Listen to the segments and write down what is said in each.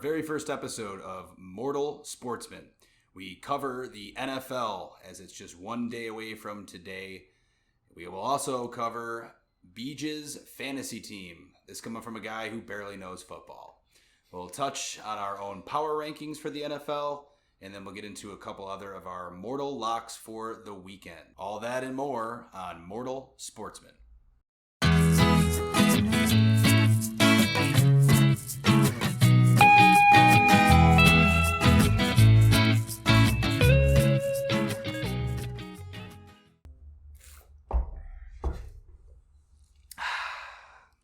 very first episode of Mortal Sportsman. We cover the NFL as it's just one day away from today. We will also cover Beej's fantasy team. This coming from a guy who barely knows football. We'll touch on our own power rankings for the NFL, and then we'll get into a couple other of our mortal locks for the weekend. All that and more on Mortal Sportsman.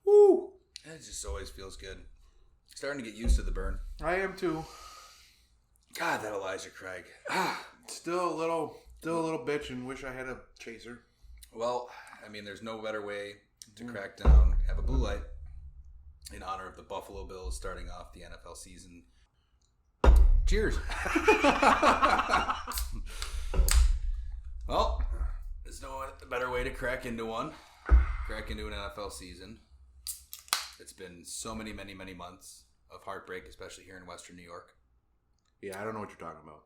Woo! It just always feels good. Starting to get used to the burn. I am too. God, that Elijah Craig. Still a little bitch and wish I had a chaser. Well, I mean, there's no better way to crack down, have a blue light in honor of the Buffalo Bills starting off the NFL season. Cheers. Well, there's no better way to crack into an NFL season. It's been so many months of heartbreak, especially here in Western New York. Yeah, I don't know what you're talking about.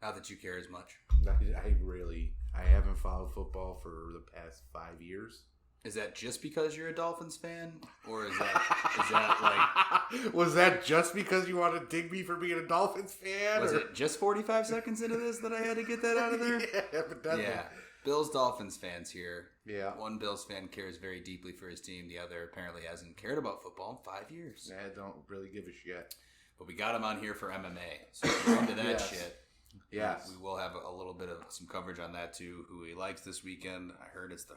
Not that you care as much. I haven't followed football for the past 5 years. Is that just because you're a Dolphins fan? Or is that like... Was that just because you want to dig me for being a Dolphins fan? Was it just 45 seconds into this that I had to get that out of there? Yeah, evidently. Yeah. Bills Dolphins fans here. Yeah. One Bills fan cares very deeply for his team. The other apparently hasn't cared about football in 5 years. I don't really give a shit. But we got him on here for MMA. So if you're into that Yes. shit. Yes. We will have a little bit of some coverage on that too. Who he likes this weekend. I heard it's the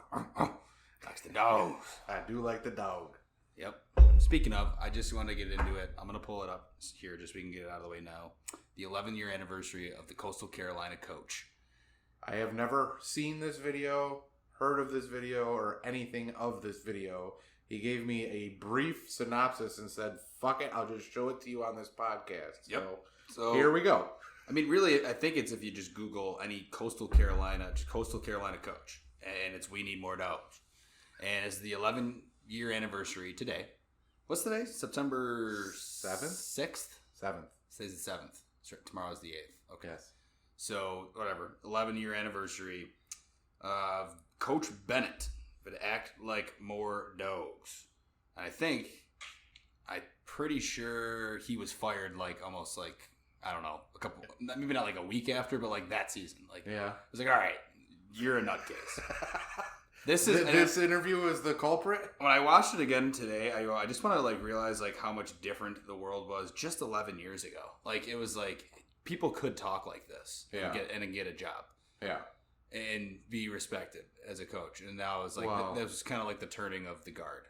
likes the dogs. I do like the dog. Yep. Speaking of, I just want to get into it. I'm going to pull it up here just so we can get it out of the way now. The 11-year anniversary of the Coastal Carolina coach. I have never seen this video, heard of this video, or anything of this video. He gave me a brief synopsis and said, fuck it, I'll just show it to you on this podcast. Yep. So here we go. I mean, really, I think it's if you just Google any Coastal Carolina coach, and it's We Need More Dogs. And it's the 11-year anniversary today. What's today? September 7th? 6th? 7th. Today's the 7th. Tomorrow's the 8th. Okay. Yes. So, whatever. 11-year anniversary of Coach Bennett would act like more dogs. I'm pretty sure he was fired almost I don't know, maybe not a week after, but that season. Yeah. It was all right, you're a nutcase. This interview is the culprit. When I watched it again today, I just want to realize how much different the world was just 11 years ago. It was people could talk like this, yeah, and get a job, yeah, and be respected as a coach. And now it's wow. that was kind of the turning of the guard.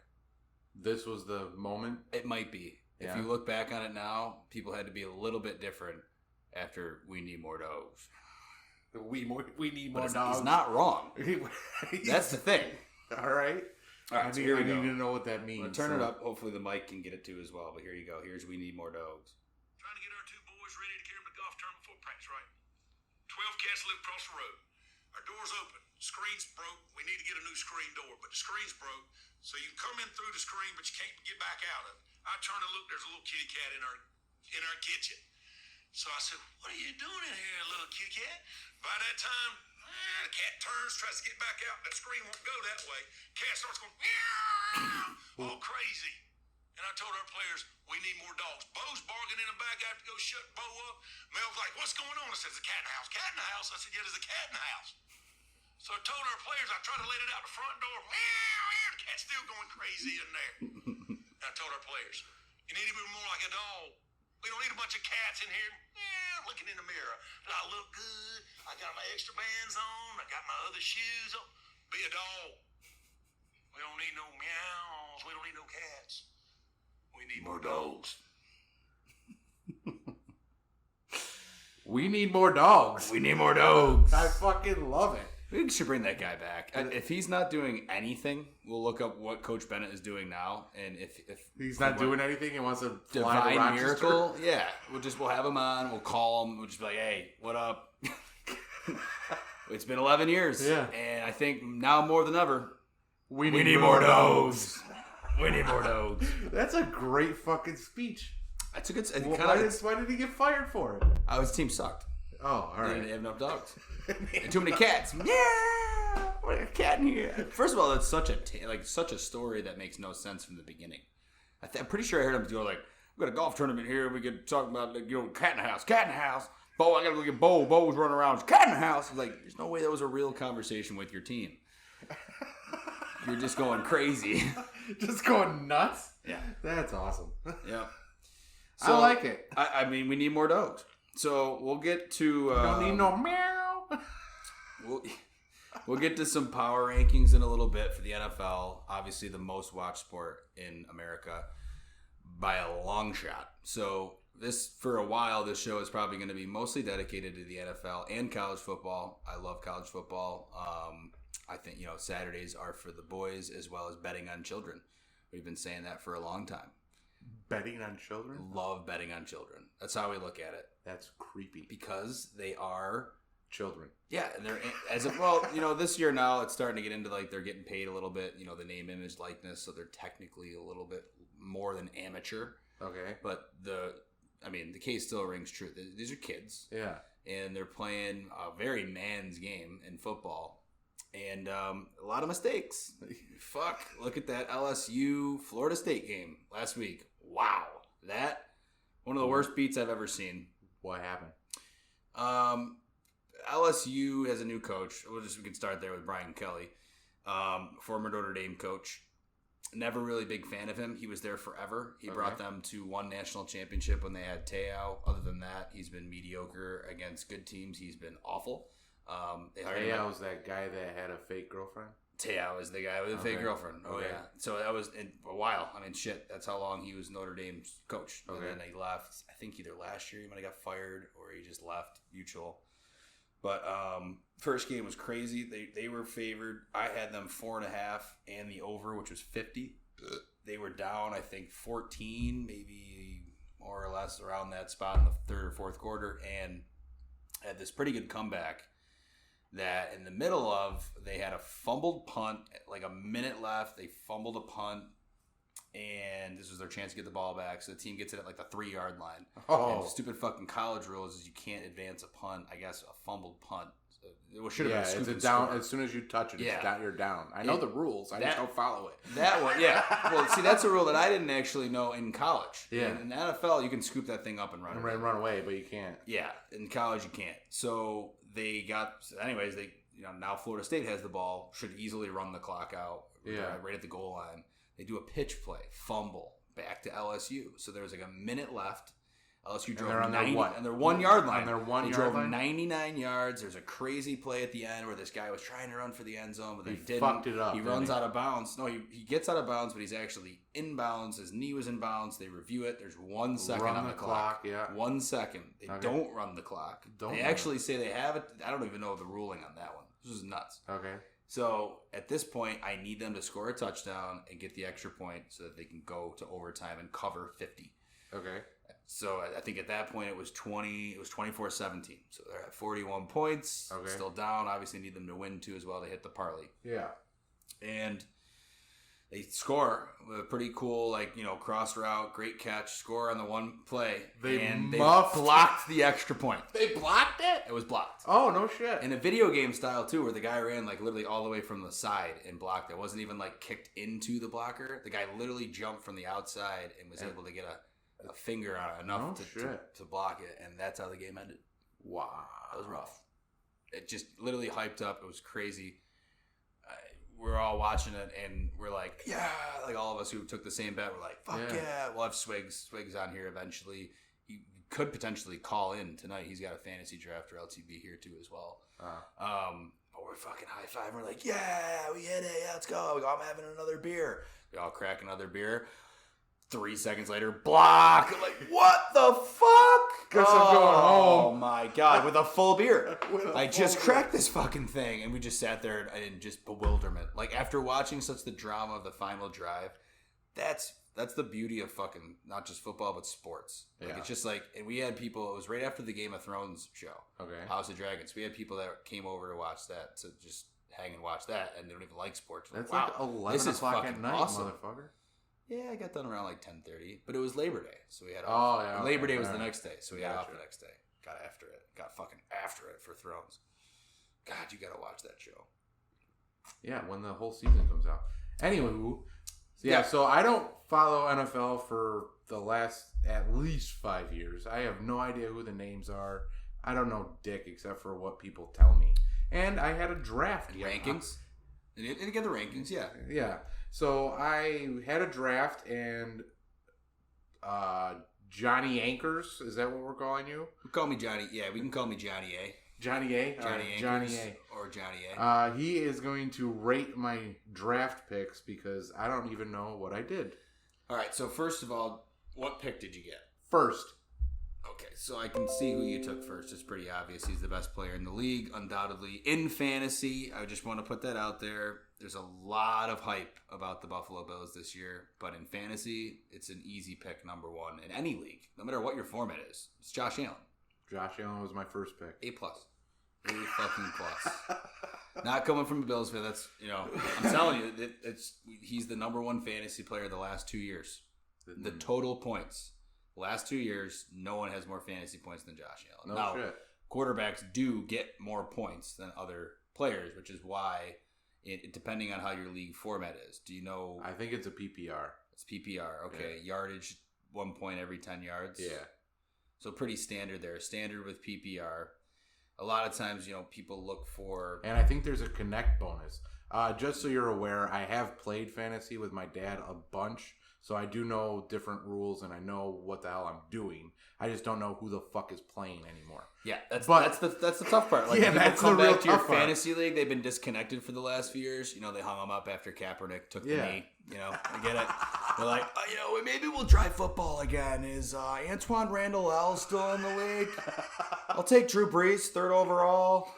This was the moment. It might be. Yeah. If you look back on it now, people had to be a little bit different after We Need More Dogs. We need more dogs. He's not wrong. That's the thing. All right. All right, so here we go. I need to know what that means. Turn it up. Hopefully the mic can get it too as well. But here you go. Here's We Need More Dogs. Trying to get our two boys ready to carry them to golf tournament before practice, right? 12 cats live across the road. Our door's open. Screen's broke. We need to get a new screen door, but the screen's broke. So you can come in through the screen, but you can't get back out of it. I turn and look, there's a little kitty cat in our kitchen. So I said, what are you doing in here, little kitty cat? By that time, the cat turns, tries to get back out. That screen won't go that way. Cat starts going, meow, all crazy. And I told our players, we need more dogs. Bo's barking in the back. I have to go shut Bo up. Mel's like, what's going on? I said, there's a cat in the house. Cat in the house? I said, yeah, there's a cat in the house. So I told our players, I tried to let it out the front door. Meow, meow. The cat's still going crazy in there. And I told our players, you need to be more like a dog. We don't need a bunch of cats in here looking in the mirror. Do I look good? I got my extra bands on. I got my other shoes on. Be a dog. We don't need no meows. We don't need no cats. We need more dogs. We need more dogs. We need more dogs. I fucking love it. We should bring that guy back. If he's not doing anything, we'll look up what Coach Bennett is doing now. And if he's not doing anything, he wants to fly to divine Rochester. miracle, yeah, we'll have him on. We'll call him. We'll just be like, hey, what up? It's been 11 years, yeah, and I think now more than ever, we need more dogs. We need more dogs. That's a great fucking speech. That's a good. Why did he get fired for it? His team sucked. Oh, all right. They didn't have enough dogs. And too many cats. Yeah, what a cat in here. First of all, that's such a story that makes no sense from the beginning. I'm pretty sure I heard him go like, "We got a golf tournament here. We could talk about cat in the house, cat in the house. Bo, I gotta go get Bo. Bo's running around. Cat in the house." Like, there's no way that was a real conversation with your team. You're just going crazy. Just going nuts? Yeah. That's awesome. Yeah. So, I like it. I mean, we need more dogs. So we'll get to... don't need no meow. We'll get to some power rankings in a little bit for the NFL. Obviously, the most watched sport in America by a long shot. So for a while, this show is probably going to be mostly dedicated to the NFL and college football. I love college football. I think, Saturdays are for the boys as well as betting on children. We've been saying that for a long time. Betting on children? Love betting on children. That's how we look at it. That's creepy. Because they are children. Yeah, and they're this year now it's starting to get into they're getting paid a little bit, the name, image, likeness, so they're technically a little bit more than amateur. Okay. But the case still rings true. These are kids. Yeah. And they're playing a very man's game in football. And a lot of mistakes. Fuck. Look at that LSU Florida State game last week. Wow. That one of the worst beats I've ever seen. What happened? LSU has a new coach. We can start there with Brian Kelly, former Notre Dame coach. Never really big fan of him. He was there forever. He brought them to one national championship when they had Te'o. Other than that, he's been mediocre against good teams. He's been awful. Te'o was that guy that had a fake girlfriend? Te'o is the guy with a fake girlfriend. Oh, yeah. So that was in a while. That's how long he was Notre Dame's coach. Okay. And then he left. I think either last year he might have got fired or he just left mutual. But first game was crazy. They were favored. I had them 4.5 and the over, which was 50. They were down, I think, 14, maybe more or less around that spot in the third or fourth quarter, and had this pretty good comeback. That in the middle of, they had a fumbled punt, like a minute left. They fumbled a punt, and this was their chance to get the ball back. So the team gets it at like the 3-yard line. And stupid fucking college rules is you can't advance a punt. I guess a fumbled punt. So it should have been it's down as soon as you touch it. It's down. You're down. I know the rules. I just don't follow it. That one, yeah. Well, see, that's a rule that I didn't actually know in college. Yeah. In the NFL, you can scoop that thing up and run away. Run away, but you can't. Yeah. In college, you can't. So they now Florida State has the ball, should easily run the clock out right at the goal line. They do a pitch play, fumble, back to LSU. So there was like a minute left. LSU drove 90 on their 1 yard line. They drove 99 yards. There's a crazy play at the end where this guy was trying to run for the end zone, but he didn't. Fucked it up. He runs out of bounds. No, he gets out of bounds, but he's actually in bounds. His knee was in bounds. They review it. There's 1 second on the clock. Yeah. 1 second. They don't run the clock. They actually say they have it. I don't even know the ruling on that one. This is nuts. Okay. So at this point, I need them to score a touchdown and get the extra point so that they can go to overtime and cover 50. Okay. So I think at that point it was 24-17. So they're at 41 points. Okay. Still down. Obviously need them to win too as well to hit the parlay. Yeah. And they score with a pretty cool, cross route, great catch, score on the one play. They blocked the extra point. They blocked it? It was blocked. Oh, no shit. In a video game style too, where the guy ran literally all the way from the side and blocked it. It wasn't even kicked into the blocker. The guy literally jumped from the outside and was able to get a finger on it enough to block it, and that's how the game ended. Wow. That was rough. It just literally hyped up. It was crazy. We're all watching it, and we're like, yeah, all of us who took the same bet, we're like, fuck yeah. We'll have Swigs on here eventually. He could potentially call in tonight. He's got a fantasy draft or LTB here too as well. But we're fucking high-fiving. We're like, yeah, we hit it. Yeah, let's go. We go, I'm having another beer. We all crack another beer. 3 seconds later, block. I'm like, what the fuck? Guess I'm going home. Oh my God, with a full beer. I just cracked this fucking thing. And we just sat there in just bewilderment. After watching such the drama of the final drive, that's the beauty of fucking, not just football, but sports. It's just and we had people, it was right after the Game of Thrones show. Okay. House of Dragons. We had people that came over to watch that, to just hang and watch that, and they don't even like sports. That's wow, 11 o'clock at night, awesome. Motherfucker. Yeah, I got done around like 10:30, but it was Labor Day, so we had Oh, off. yeah. Labor Day was All the right. next day, so we had off Gotcha. the next day. Got after it. Got fucking after it for Thrones. God, you gotta watch that show. Yeah, when the whole season comes out. Anywho, so I don't follow NFL for the last at least 5 years. I have no idea who the names are. I don't know dick except for what people tell me. And I had a draft. Rankings? And get the rankings, yeah. Yeah. So I had a draft and Johnny Anchors, is that what we're calling you? Call me Johnny. Yeah, we can call me Johnny A. Johnny A? Johnny A. Johnny A. Or Johnny A. He is going to rate my draft picks because I don't even know what I did. All right, so first of all, what pick did you get? First. Okay, so I can see who you took first. It's pretty obvious. He's the best player in the league, undoubtedly. In fantasy, I just want to put that out there. There's a lot of hype about the Buffalo Bills this year, but in fantasy, it's an easy pick, number one, in any league, no matter what your format is. It's Josh Allen. Josh Allen was my first pick. A+. A fucking plus. Not coming from a Bills fan. That's, I'm telling you, he's the number one fantasy player the last 2 years. The total points. Last 2 years, no one has more fantasy points than Josh Allen. No shit. Quarterbacks do get more points than other players, which is why, depending on how your league format is, do you know? I think it's a PPR. It's PPR. Okay, Yeah. Yardage, 1 point every 10 yards. Yeah. So pretty standard there. Standard with PPR. A lot of times, people look for. And I think there's a connect bonus. Just so you're aware, I have played fantasy with my dad a bunch. So I do know different rules and I know what the hell I'm doing. I just don't know who the fuck is playing anymore. Yeah, that's the tough part. Yeah, people that's come the real back to your tough part. fantasy league. They've been disconnected for the last few years. They hung them up after Kaepernick took the knee. I get it. They're like, maybe we'll try football again. Is Antoine Randall L still in the league? I'll take Drew Brees, 3rd overall.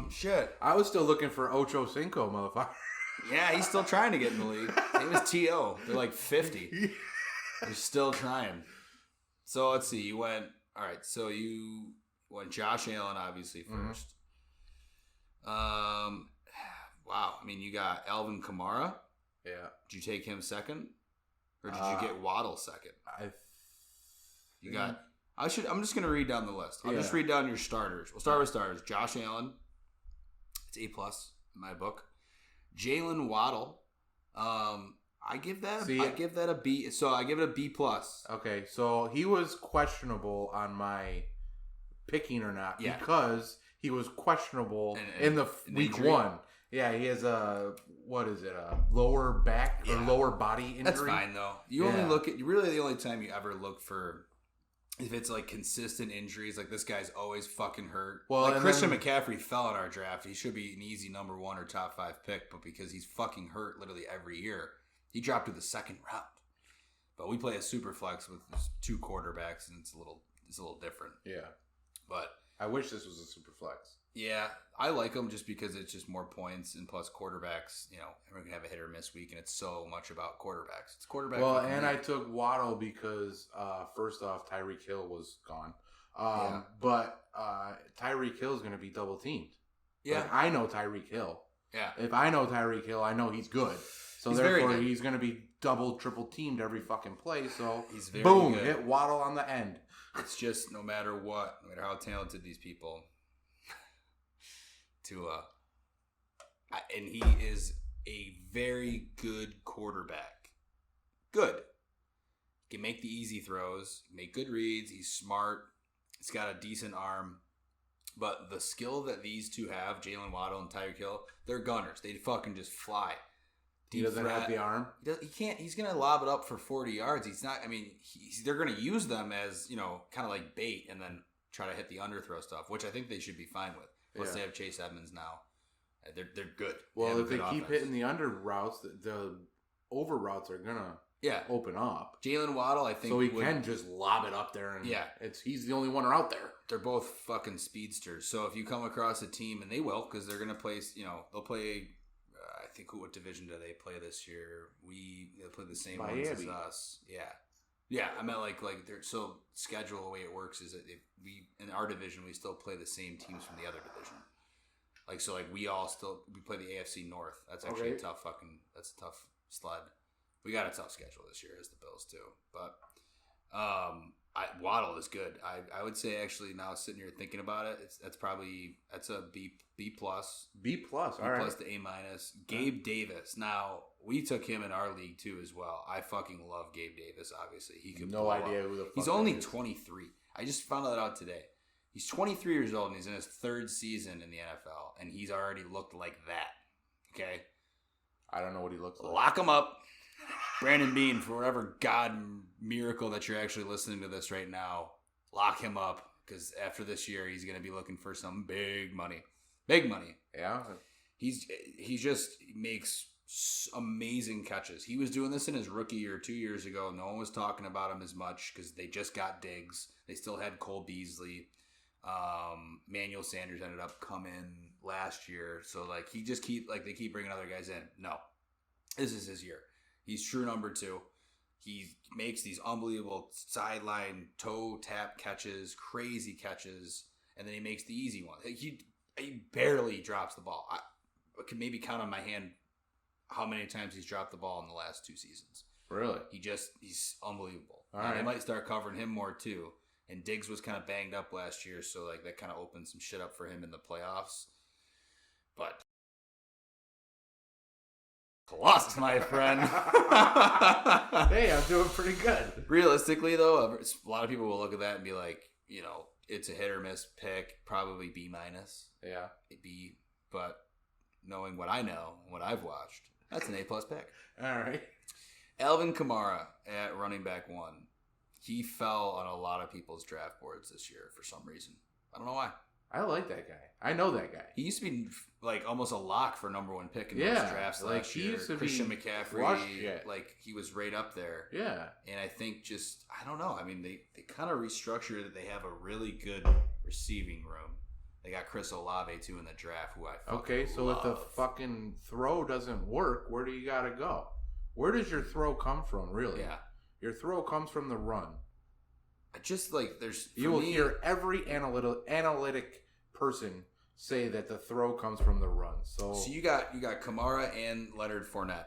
Shit. I was still looking for Ocho Cinco, motherfucker. Yeah, he's still trying to get in the league. His name is T.O. They're like 50. They're still trying. So let's see. You went. All right. So you went Josh Allen, obviously, first. Wow. I mean, you got Alvin Kamara. Yeah. Did you take him second, or did you get Waddle second? You got. I'm just gonna read down the list. I'll just read down your starters. We'll start with starters. Josh Allen. It's A+ in my book. Jalen Waddle. I give that a B. So I give it a B+. Okay, so he was questionable on my picking or not because he was questionable in week injury? 1. Yeah, he has a lower back or lower body injury. That's fine though. You really the only time you ever look for if it's like consistent injuries, like this guy's always fucking hurt. Well, like Christian McCaffrey fell in our draft. He should be an easy number 1 or top 5 pick, but because he's fucking hurt literally every year, he dropped to the 2nd round. But we play a super flex with 2 quarterbacks, and it's a little different. Yeah, but I wish this was a super flex. Yeah, I like them just because it's just more points, and plus quarterbacks, everyone can have a hit or miss week, and it's so much about quarterbacks. It's quarterback. Well, and I took Waddle because first off, Tyreek Hill was gone. But Tyreek Hill is going to be double teamed. Yeah, like, I know Tyreek Hill. Yeah, if I know Tyreek Hill, I know he's good. So therefore, he's going to be double, triple teamed every fucking play. So he's very boom, good. Hit Waddle on the end. It's just no matter what, no matter how talented these people. And he is a very good quarterback. Good. He can make the easy throws, make good reads. He's smart. He's got a decent arm. But the skill that these two have, Jalen Waddle and Tyreek Hill, they're gunners. They fucking just fly. He doesn't have the arm. He can't. He's gonna lob it up for 40 yards. He's not. I mean, they're gonna use them as kind of like bait, and then try to hit the underthrow stuff, which I think they should be fine with. Plus, they have Chase Edmonds now. They're good. Well, if they keep hitting the under routes, the over routes are gonna open up. Jalen Waddle, I think, so he can just lob it up there, and he's the only one out there. They're both fucking speedsters. So if you come across a team, and they will, because they're gonna play. They'll play. I think what division do they play this year? They'll play the same ones as us. Yeah. I meant like they're so schedule the way it works is that if we in our division we still play the same teams from the other division. We play the AFC North. That's actually a tough sled. We got a tough schedule this year as the Bills too, but Waddle is good. I would say actually now sitting here thinking about it, that's a B plus. B plus. All B right. plus to A minus. Gabe Davis. Now we took him in our league too as well. I fucking love Gabe Davis. Obviously, he could. No idea who the fuck He's that only is. 23. I just found that out today. He's 23 years old and he's in his third season in the NFL, and he's already looked like that. Okay, I don't know what he looks like. lock him up. Brandon Bean, for whatever God miracle that you're actually listening to this right now, lock him up because after this year, he's going to be looking for some big money. Big money. Yeah. He just makes amazing catches. He was doing this in his rookie year 2 years ago. No one was talking about him as much because they just got Diggs. They still had Cole Beasley. Manuel Sanders ended up coming last year. So like they keep bringing other guys in. No, this is his year. He's true number 2. He makes these unbelievable sideline toe tap catches, crazy catches, and then he makes the easy one. He barely drops the ball. I can maybe count on my hand how many times he's dropped the ball in the last 2 seasons. Really? He's unbelievable. All right. They might start covering him more too. And Diggs was kind of banged up last year, so like that kind of opened some shit up for him in the playoffs. But plus, my friend. Hey, I'm doing pretty good. Realistically, though, a lot of people will look at that and be like, it's a hit or miss pick, probably B minus. Yeah. B, but knowing what I know and what I've watched, that's an A plus pick. All right. Alvin Kamara at running back 1. He fell on a lot of people's draft boards this year for some reason. I don't know why. I like that guy. I know that guy. He used to be like almost a lock for number 1 pick in those drafts like last he year. used to Christian be McCaffrey, like he was right up there. Yeah. And I think I don't know. I mean, they kind of restructured it. They have a really good receiving room. They got Chris Olave too in the draft, who I so love. if the fucking throw doesn't work, where do you gotta go? Where does your throw come from, really? Yeah. Your throw comes from the run. Just like there's You will hear every analytic person say that the throw comes from the run. So you got Kamara and Leonard Fournette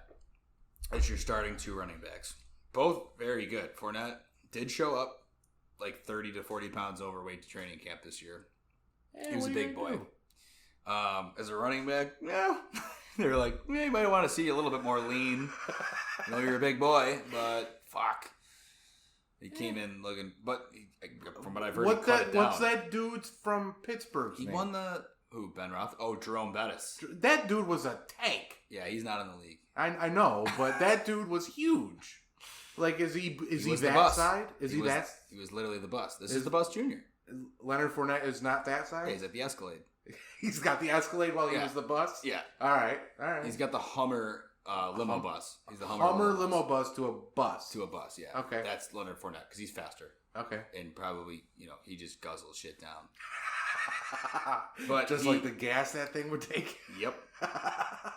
as your starting 2 running backs. Both very good. Fournette did show up like 30 to 40 pounds overweight to training camp this year. He was a big boy. As a running back, yeah. They were like, you might want to see a little bit more lean. I know you're a big boy, but fuck. He came in looking, but from what I've heard, what's that dude from Pittsburgh? He won Ben Roth? Oh, Jerome Bettis. That dude was a tank. Yeah, he's not in the league. I know, but that dude was huge. Like, is he that side? He was literally the bus. This is the bus junior. Leonard Fournette is not that side? Yeah, he's at the Escalade. He's got the Escalade while he was the bus? Yeah. All right. He's got the Hummer limo bus. He's the Hummer limo bus to a bus. To a bus, yeah. Okay. That's Leonard Fournette because he's faster. Okay. And probably, he just guzzles shit down. But just like the gas that thing would take? Yep.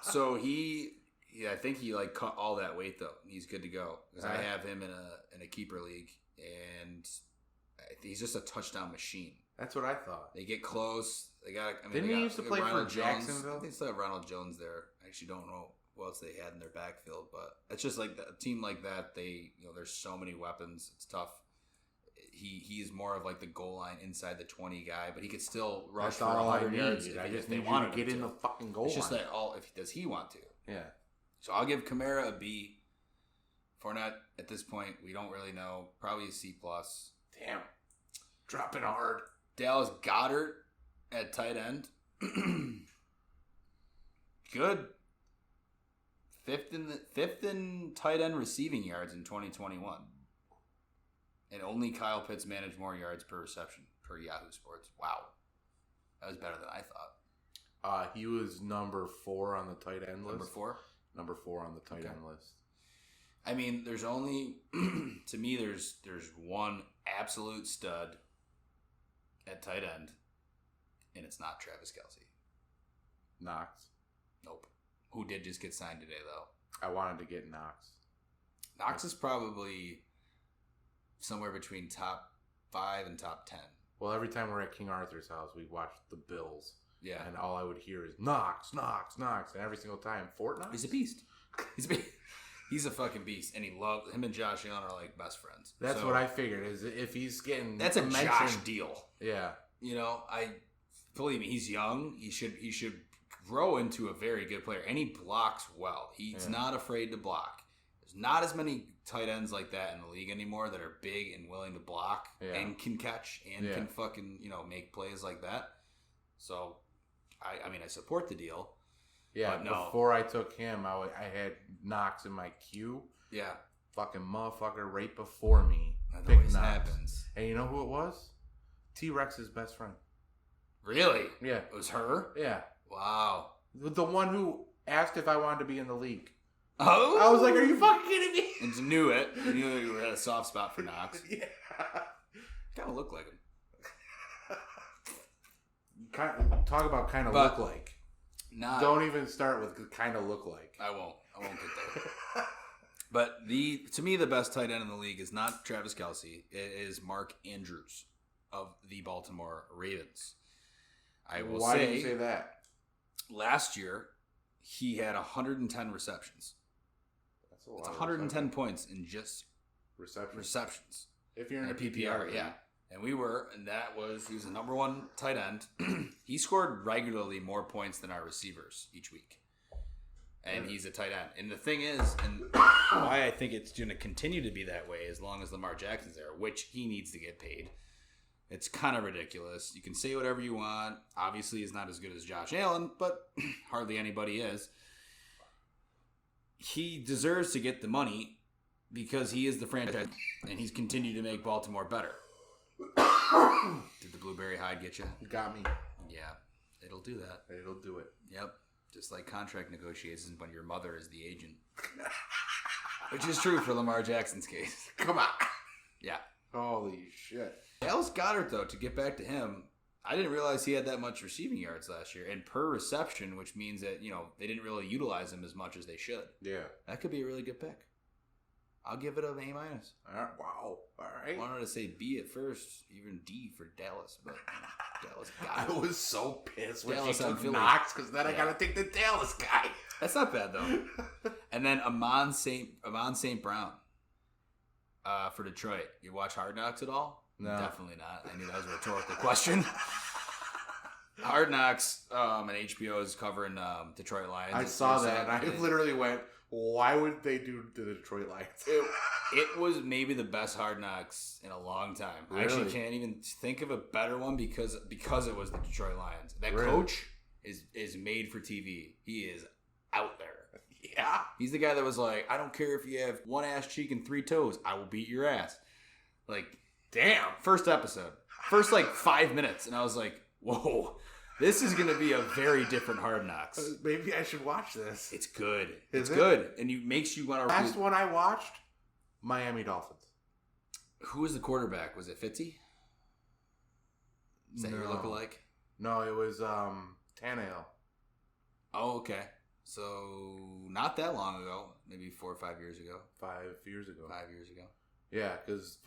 So I think he like cut all that weight though. He's good to go. Because I have him in a keeper league, and he's just a touchdown machine. That's what I thought. They get close. Didn't he used to play for Jacksonville? They still have Ronald Jones there. I actually don't know what else they had in their backfield, but it's just like a team like that. There's so many weapons. It's tough. He is more of like the goal line inside the 20 guy, but he could still rush for 100 yards. I just need you to get in the fucking goal line. It's just that does he want to? Yeah. So I'll give Kamara a B. Fournette at this point, we don't really know. Probably a C plus. Damn. Dropping hard. Dallas Goedert at tight end. Good. Fifth in tight end receiving yards in 2021. And only Kyle Pitts managed more yards per reception per Yahoo Sports. Wow. That was better than I thought. He was number 4 on the tight end list. Number 4? Number 4 on the tight end list. I mean, there's only, to me, there's one absolute stud at tight end, and it's not Travis Kelce. Knox. Nope. Who did just get signed today, though? I wanted to get Knox. Knox is probably somewhere between top 5 and top 10. Well, every time we're at King Arthur's house, we watch the Bills. Yeah. And all I would hear is Knox, Knox, Knox. And every single time, Fort Knox? He's a beast. He's a fucking beast, and him and Josh Allen are like best friends. That's So, what I figured. Is if he's getting that's a mention, Josh deal. Yeah. You know, believe me, he's young. He should grow into a very good player, and he blocks well. He's not afraid to block. There's not as many tight ends like that in the league anymore that are big and willing to block and can catch and can fucking make plays like that. So, I mean, I support the deal. Yeah, but no. Before I took him, I had Knox in my queue. Yeah. Fucking motherfucker right before me. That Pick always Knox. happens. And you know who it was? T-Rex's best friend. Really? Yeah. It was her? Yeah. Wow. The one who asked if I wanted to be in the league. Oh! I was like, are you fucking kidding me? And you knew it. You knew you had a soft spot for Knox. Yeah. Kind of look like him. Talk about kind of But- look like. Don't Don't even start with kind of look like. I won't get there. But to me, the best tight end in the league is not Travis Kelce. It is Mark Andrews of the Baltimore Ravens. Why do you say that? Last year, he had 110 receptions. That's a lot. It's 110 points in just receptions. If you're in a PPR, yeah. And he was the number one tight end. He scored regularly more points than our receivers each week. And he's a tight end. And the thing is, and why I think it's going to continue to be that way as long as Lamar Jackson's there, which he needs to get paid. It's kind of ridiculous. You can say whatever you want. Obviously, he's not as good as Josh Allen, but hardly anybody is. He deserves to get the money because he is the franchise, and he's continued to make Baltimore better. Did the blueberry hide get you? You got me. Yeah, it'll do that. It'll do it. Yep. Just like contract negotiations when your mother is the agent. Which is true for Lamar Jackson's case. Come on. Yeah. Holy shit. Dallas Goedert, though, to get back to him, I didn't realize he had that much receiving yards last year. And per reception, which means that, they didn't really utilize him as much as they should. Yeah. That could be a really good pick. I'll give it an A-. Wow. All right. I wanted to say B at first, even D for Dallas, but Dallas got I it. was so pissed when Dallas she on took Philly. Knox because then I got to take the Dallas guy. That's not bad, though. And then Amon St. Brown for Detroit. You watch Hard Knocks at all? No. Definitely not. I knew that was a rhetorical question. Hard Knocks and HBO is covering Detroit Lions. I saw that and I literally went, why would they do the Detroit Lions? It was maybe the best Hard Knocks in a long time. Really? I actually can't even think of a better one because it was the Detroit Lions. That Really? coach is made for TV. He is out there. Yeah. He's the guy that was like, I don't care if you have one ass cheek and 3 toes. I will beat your ass. Like, damn. First episode. First, 5 minutes. And I was like, whoa. This is going to be a very different Hard Knocks. Maybe I should watch this. It's good. Is It's it? good. And it makes you want to... Last one I watched, Miami Dolphins. Who was the quarterback? Was it Fitzy? Is that your lookalike? No, it was Tannehill. Oh, okay. So, not that long ago. Maybe 4 or 5 years ago. 5 years ago. 5 years ago. Yeah, because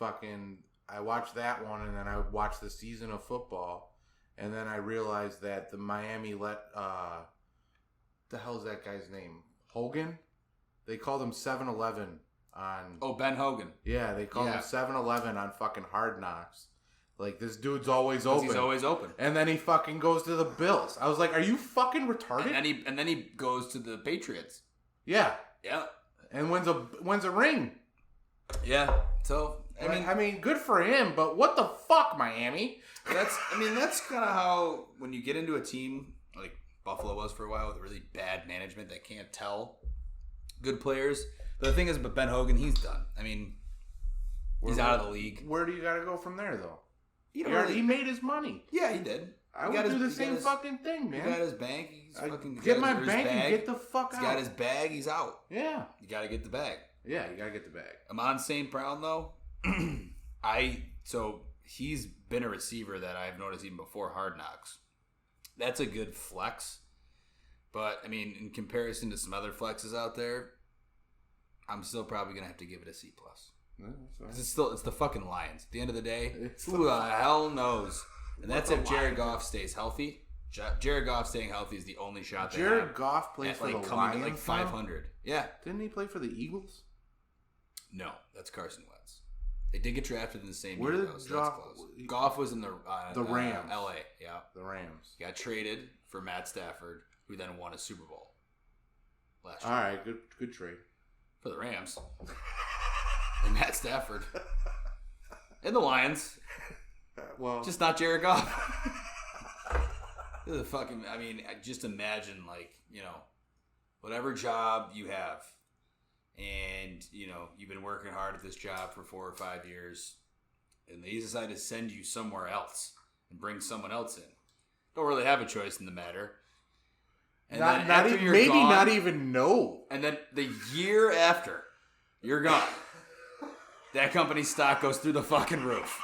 I watched that one and then I watched the season of football. And then I realized that the Miami the hell's that guy's name? Hogan? They called him 7-Eleven on... Oh, Ben Hogan. Yeah, they called him 7-Eleven on fucking Hard Knocks. Like, this dude's always open. He's always open. And then he fucking goes to the Bills. I was like, are you fucking retarded? And then he goes to the Patriots. Yeah. Yeah. And wins a ring. Yeah. So, I mean, good for him, but what the fuck, Miami? That's kind of how, when you get into a team like Buffalo was for a while with really bad management that can't tell good players. But the thing is, but Ben Hogan, he's done. I mean, he's out of the league. Where do you got to go from there, though? He made his money. Yeah, he did. I would do the same fucking thing, man. He got his bank. He's fucking get my bank and get the fuck out. He's got his bag. He's out. Yeah. You got to get the bag. Yeah, you got to get the bag. Amon St. Brown, though, so he's been a receiver that I've noticed even before Hard Knocks. That's a good flex. But, I mean, in comparison to some other flexes out there, I'm still probably going to have to give it a C+. Because it's the fucking Lions. At the end of the day, who the hell knows? And that's if Jared Goff stays healthy. Jared Goff staying healthy is the only shot they Jared have Goff plays at, for like, the coming Lions to like 500. Yeah. Didn't he play for the Eagles? No, that's Carson Wentz. They did get drafted in the same Where year, did though, so that's Goff- close. Goff was in the Rams. LA, yeah. The Rams. Got traded for Matt Stafford, who then won a Super Bowl last All year right, good trade. for the Rams. And Matt Stafford. And the Lions. Well, Just not Jared Goff. This is fucking, I mean, just imagine, like, you know, whatever job you have, and, you know, you've been working hard at this job for 4 or 5 years, and they decide to send you somewhere else and bring someone else in. Don't really have a choice in the matter. And then after you're maybe gone, not even know. and then the year after you're gone, that company's stock goes through the fucking roof,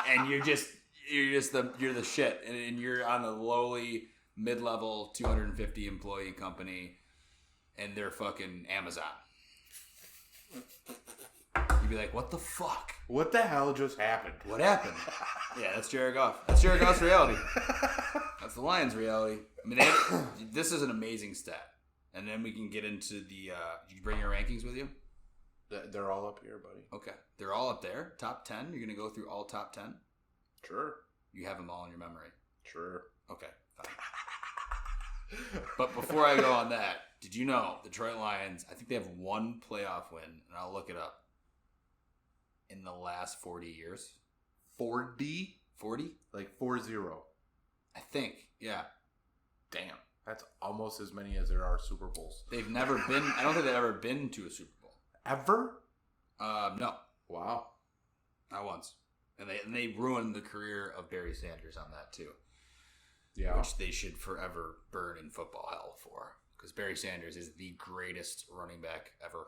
and you're the shit, and you're on a lowly mid-level 250 employee company, and they're fucking Amazon. You'd be like, what the fuck? What the hell just happened? What happened? Yeah, that's Jared Goff. That's Jared Goff's reality. That's the Lions' reality. I mean, this is an amazing stat. And then we can get into the. Did you bring your rankings with you? They're all up here, buddy. Okay, they're all up there. Top 10. You're gonna go through all top 10. Sure. You have them all in your memory. Sure. Okay, fine. But before I go on that, did you know the Detroit Lions? I think they have one playoff win, and I'll look it up. In the last 40 years. 4D? 40? Like 4-0. I think. Yeah. Damn. That's almost as many as there are Super Bowls. They've never been. I don't think they've ever been to a Super Bowl. Ever? No, Wow. not once. And they ruined the career of Barry Sanders on that too. Yeah. Which they should forever burn in football hell for, because Barry Sanders is the greatest running back ever.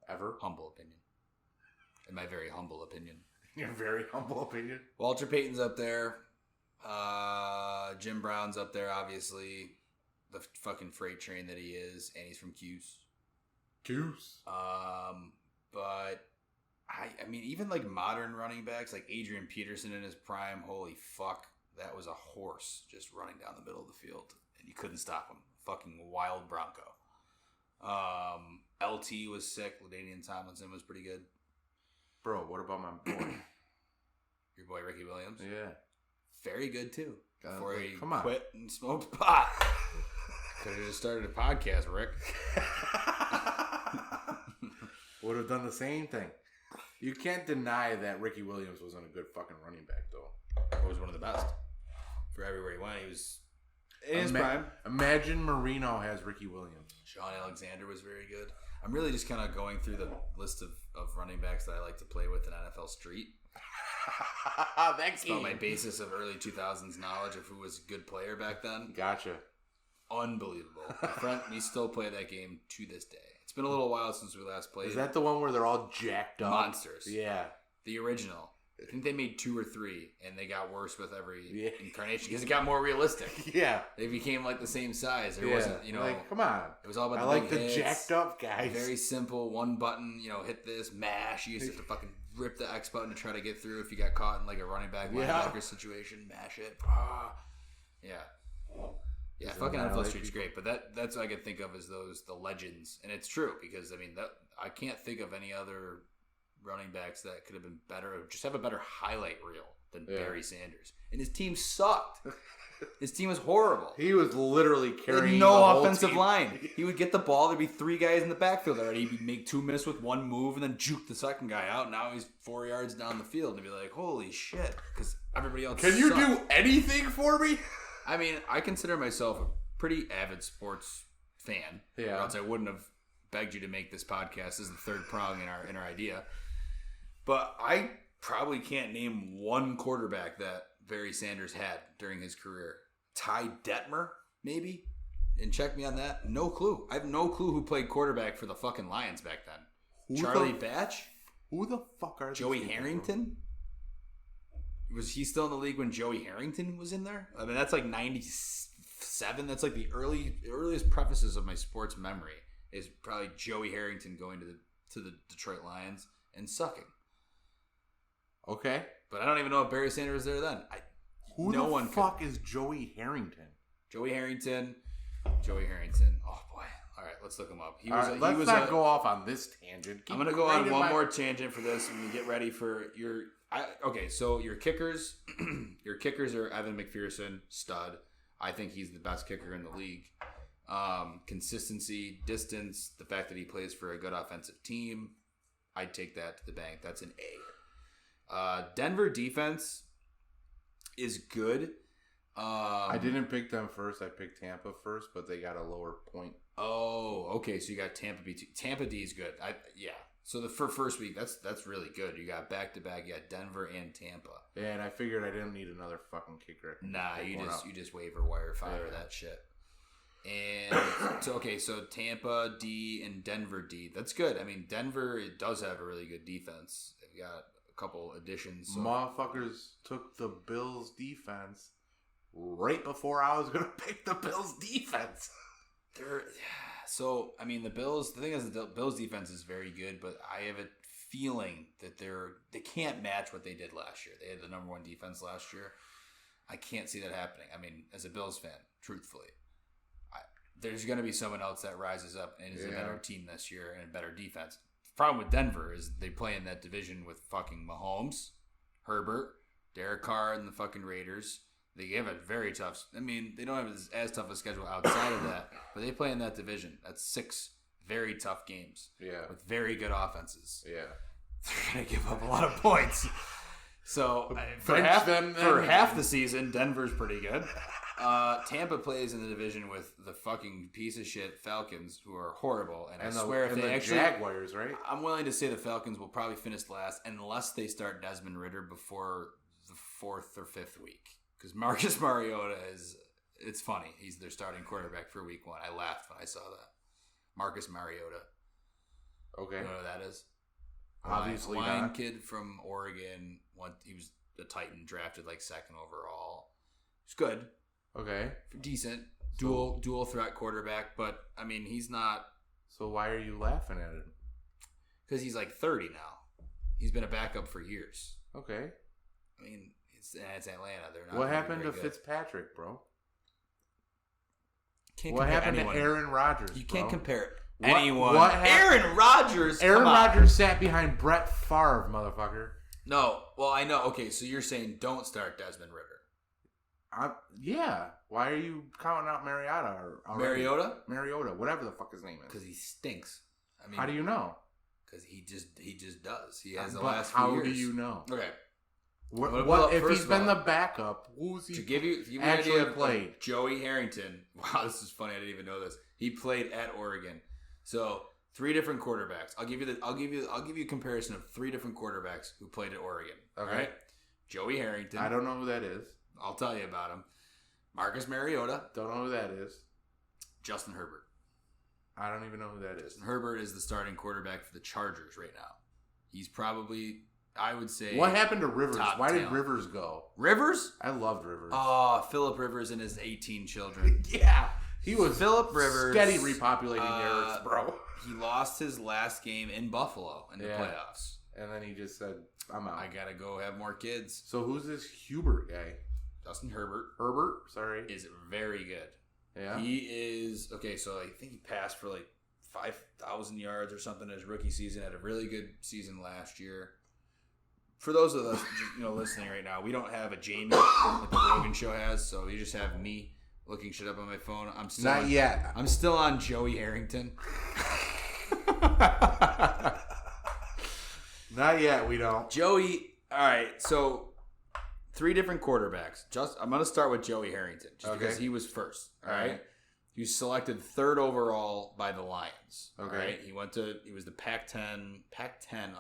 Ever? Humble opinion. In my very humble opinion. Your very humble opinion. Walter Payton's up there. Jim Brown's up there, obviously. The fucking freight train that he is, and he's from Cuse. But I mean, even like modern running backs, like Adrian Peterson in his prime, holy fuck, that was a horse just running down the middle of the field, and you couldn't stop him. Fucking wild Bronco. LT was sick. LaDainian Tomlinson was pretty good. Bro, what about my boy? Your boy Ricky Williams, Yeah. very good too. Before he come on. quit and smoked pot. Could have just started a podcast, Rick. Would have done the same thing. You can't deny that Ricky Williams wasn't a good fucking running back, though. He was one of the best. For everywhere he went, he was in his prime. Imagine Marino has Ricky Williams. Sean Alexander was very good. I'm really just kind of going through the list of running backs that I like to play with in NFL Street. That's about my basis of early 2000s knowledge of who was a good player back then. Gotcha. Unbelievable. My friend, we still play that game to this day. It's been a little while since we last played. Is that the one where they're all jacked up? Monsters. Yeah. The original. I think they made 2 or 3, and they got worse with every incarnation because it got more realistic. Yeah. They became like the same size. There wasn't, like, come on. It was all about I the like big the hits. jacked up guys. Very simple, one button, hit this, mash. You used to have to fucking rip the X button to try to get through if you got caught in like a running back linebacker situation. Mash it. Yeah. Yeah, fucking NFL Street's great, but that's what I could think of as the legends. And it's true, because I mean I can't think of any other running backs that could have been better, or just have a better highlight reel than Barry Sanders. And his team sucked. His team was horrible. He was literally carrying no the whole offensive team. line. He would get the ball. There'd be 3 guys in the backfield already. He'd make 2 minutes with one move and then juke the second guy out. Now he's 4 yards down the field and be like, holy shit, because everybody else Can you sucked. do anything for me? I mean, I consider myself a pretty avid sports fan. Yeah. Or else I wouldn't have begged you to make this podcast as the third prong in our idea. But I probably can't name one quarterback that Barry Sanders had during his career. Ty Detmer, maybe? And check me on that. No clue. I have no clue who played quarterback for the fucking Lions back then. Charlie Batch? Who the fuck are Joey these people, Harrington? Was he still in the league when Joey Harrington was in there? I mean, that's like 97. That's like the earliest prefaces of my sports memory is probably Joey Harrington going to the Detroit Lions and sucking. Okay. But I don't even know if Barry Sanders was there then. Who the fuck is Joey Harrington? Joey Harrington. Oh boy. All right, let's look him up. Let's not go off on this tangent. I'm gonna go on one more tangent for this, and you get ready for your. Okay, so your kickers. Your kickers are Evan McPherson, stud. I think he's the best kicker in the league. Consistency, distance, the fact that he plays for a good offensive team, I'd take that to the bank. That's an A. Denver defense is good. I didn't pick them first. I picked Tampa first, but they got a lower point. Oh, okay. So you got Tampa B. Tampa D is good. Yeah. So for first week, that's really good. You got back to back. You got Denver and Tampa. Yeah, and I figured I didn't need another fucking kicker. Nah, you just waiver wire fire that shit. And so Tampa D and Denver D. That's good. I mean, Denver, it does have a really good defense. They've got a couple additions. So. Motherfuckers took the Bills defense right before I was going to pick the Bills defense. So, I mean, the Bills, the thing is, the Bills defense is very good, but I have a feeling that they can't match what they did last year. They had the number one defense last year. I can't see that happening. I mean, as a Bills fan, truthfully. There's going to be someone else that rises up and is a better team this year and a better defense. The problem with Denver is they play in that division with fucking Mahomes, Herbert, Derek Carr, and the fucking Raiders. They have a very tough... I mean, they don't have as tough a schedule outside of that, but they play in that division. That's 6 very tough games with very good offenses. Yeah. They're going to give up a lot of points. So, for half the season, Denver's pretty good. Tampa plays in the division with the fucking piece of shit Falcons, who are horrible. And I swear if they actually... Jaguars, right? I'm willing to say the Falcons will probably finish last unless they start Desmond Ridder before the 4th or 5th week. Because Marcus Mariota it's funny. He's their starting quarterback for week 1. I laughed when I saw that. Marcus Mariota. Okay. You know who that is? Obviously Lion not. Kid from Oregon. He was a Titan, drafted like 2nd overall. He's good. Okay. Decent. Dual threat quarterback, but I mean he's not. So why are you laughing at him? Because he's like 30 now. He's been a backup for years. Okay. I mean, it's Atlanta. They're not. What happened to good. Fitzpatrick, bro? What happened to Aaron Rodgers? You can't compare What, anyone. What Aaron Rodgers. Aaron Rodgers sat behind Brett Favre, motherfucker. No. Well, I know. Okay, so you're saying don't start Desmond Ridder. Yeah. Why are you counting out Mariota? Mariota, whatever the fuck his name is. Because he stinks. I mean, how do you know? Because he just does. He has the but last few years. How do you know? Okay. What if he's been the backup? Who's he? To give you actually played? Joey Harrington. Wow, this is funny. I didn't even know this. He played at Oregon. So 3 different quarterbacks. I'll give you a comparison of 3 different quarterbacks who played at Oregon. Okay. All right. Joey Harrington. I don't know who that is. I'll tell you about him. Marcus Mariota. Don't know who that is. Justin Herbert. I don't even know who that is. Justin Herbert is the starting quarterback for the Chargers right now. He's probably, I would say... What happened to Rivers? Why talent. did Rivers go? Rivers? I loved Rivers. Oh, Phillip Rivers and his 18 children. Yeah. He was Phillip Rivers, steady repopulating the earth, bro. He lost his last game in Buffalo in the playoffs. And then he just said, I'm out. I got to go have more kids. So who's this Hubert guy? Justin Herbert. Sorry. Is very good. Yeah. He is, okay, so I think he passed for like 5,000 yards or something in his rookie season. Had a really good season last year. For those of us listening right now, we don't have a Jamie that the Rogan show has, so you just have me looking shit up on my phone. Not yet. I'm still on Joey Harrington. Not yet, we don't. Joey, all right, so 3 different quarterbacks. I'm going to start with Joey Harrington just because he was first, all right? He was selected 3rd overall by the Lions. Okay. Right? He was the Pac-10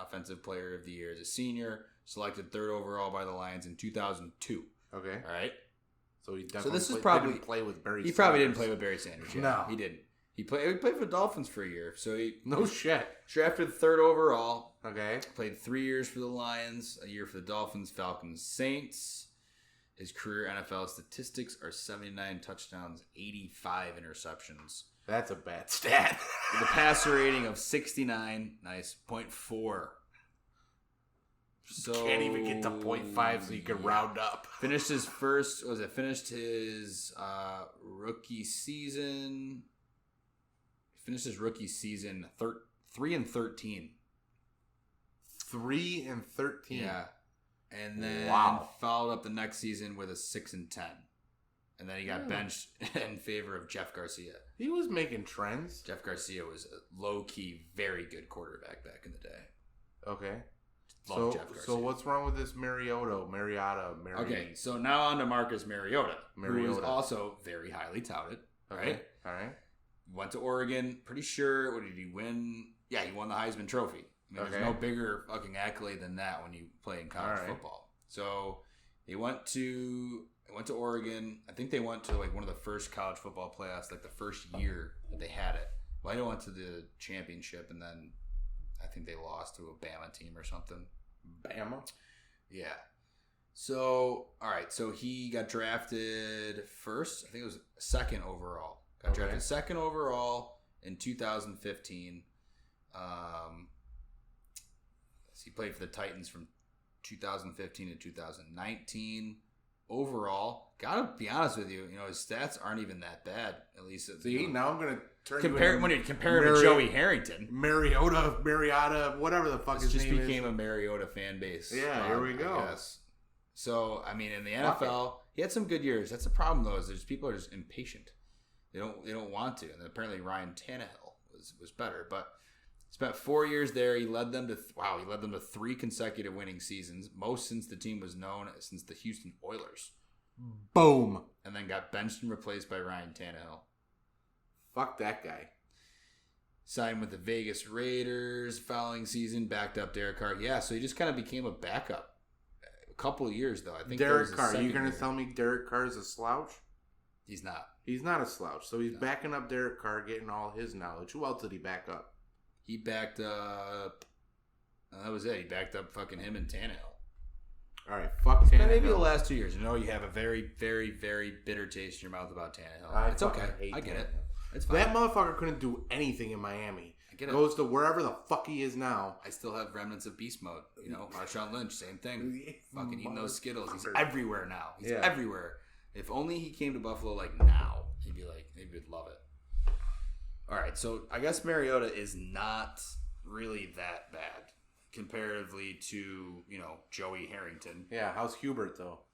Offensive Player of the Year as a senior, selected 3rd overall by the Lions in 2002. Okay. All right? So he definitely didn't play with Barry Sanders. He probably didn't play with Barry Sanders. Yeah, no. He didn't. He played for the Dolphins for a year. So no shit. Drafted 3rd overall. Okay. Played 3 years for the Lions, a year for the Dolphins, Falcons, Saints. His career NFL statistics are 79 touchdowns, 85 interceptions. That's a bad stat. With a passer rating of 69, nice, .4. So Can't even get to 0.5 so you can round up. Finished his rookie season. Finished his rookie season 3-13. 3-13. Yeah. And then followed up the next season with a 6-10. And then he got benched in favor of Jeff Garcia. He was making trends. Jeff Garcia was a low-key, very good quarterback back in the day. Okay. Love Jeff Garcia. So what's wrong with this Mariota? Okay, so now on to Marcus Mariota. Who is also very highly touted. Right? All right. Went to Oregon. Pretty sure, what did he win? Yeah, he won the Heisman Trophy. I mean, there's no bigger fucking accolade than that when you play in college football. So he went to Oregon. I think they went to like one of the first college football playoffs, like the first year that they had it. Well, they went to the championship, and then I think they lost to a Bama team or something. Bama? Yeah. So, all right. So he got drafted first. I think it was second overall. Got drafted second overall in 2015. He played for the Titans from 2015 to 2019. Overall, gotta be honest with you, his stats aren't even that bad. At least, now I'm gonna compare him to Joey Harrington, Mariota, whatever the fuck his name is. Just became a Mariota fan base. Yeah, here we go. I guess. So, I mean, in the NFL, he had some good years. That's the problem, though, is there's people are just impatient. They don't want to. And apparently Ryan Tannehill was better, but. Spent 4 years there. He led them to 3 consecutive winning seasons, most since the team was known since the Houston Oilers. Boom. And then got benched and replaced by Ryan Tannehill. Fuck that guy. Signed with the Vegas Raiders following season, backed up Derek Carr. Yeah, so he just kind of became a backup. A couple of years, though. I think Derek Carr. Are you going to tell me Derek Carr is a slouch? He's not. He's not a slouch. So he's backing up Derek Carr, getting all his knowledge. Who else did he back up? He backed up. That was it. He backed up fucking him and Tannehill. All right, fuck Tannehill. Maybe the last 2 years. You have a very, very, very bitter taste in your mouth about Tannehill. It's okay. I get it. It's fine. That motherfucker couldn't do anything in Miami. I get it. Goes to wherever the fuck he is now. I still have remnants of beast mode. Marshawn Lynch, same thing. Fucking eating those Skittles. He's everywhere now. He's everywhere. If only he came to Buffalo like now, he'd be like, maybe he'd love it. All right, so I guess Mariota is not really that bad comparatively to, Joey Harrington. Yeah, how's Hubert, though?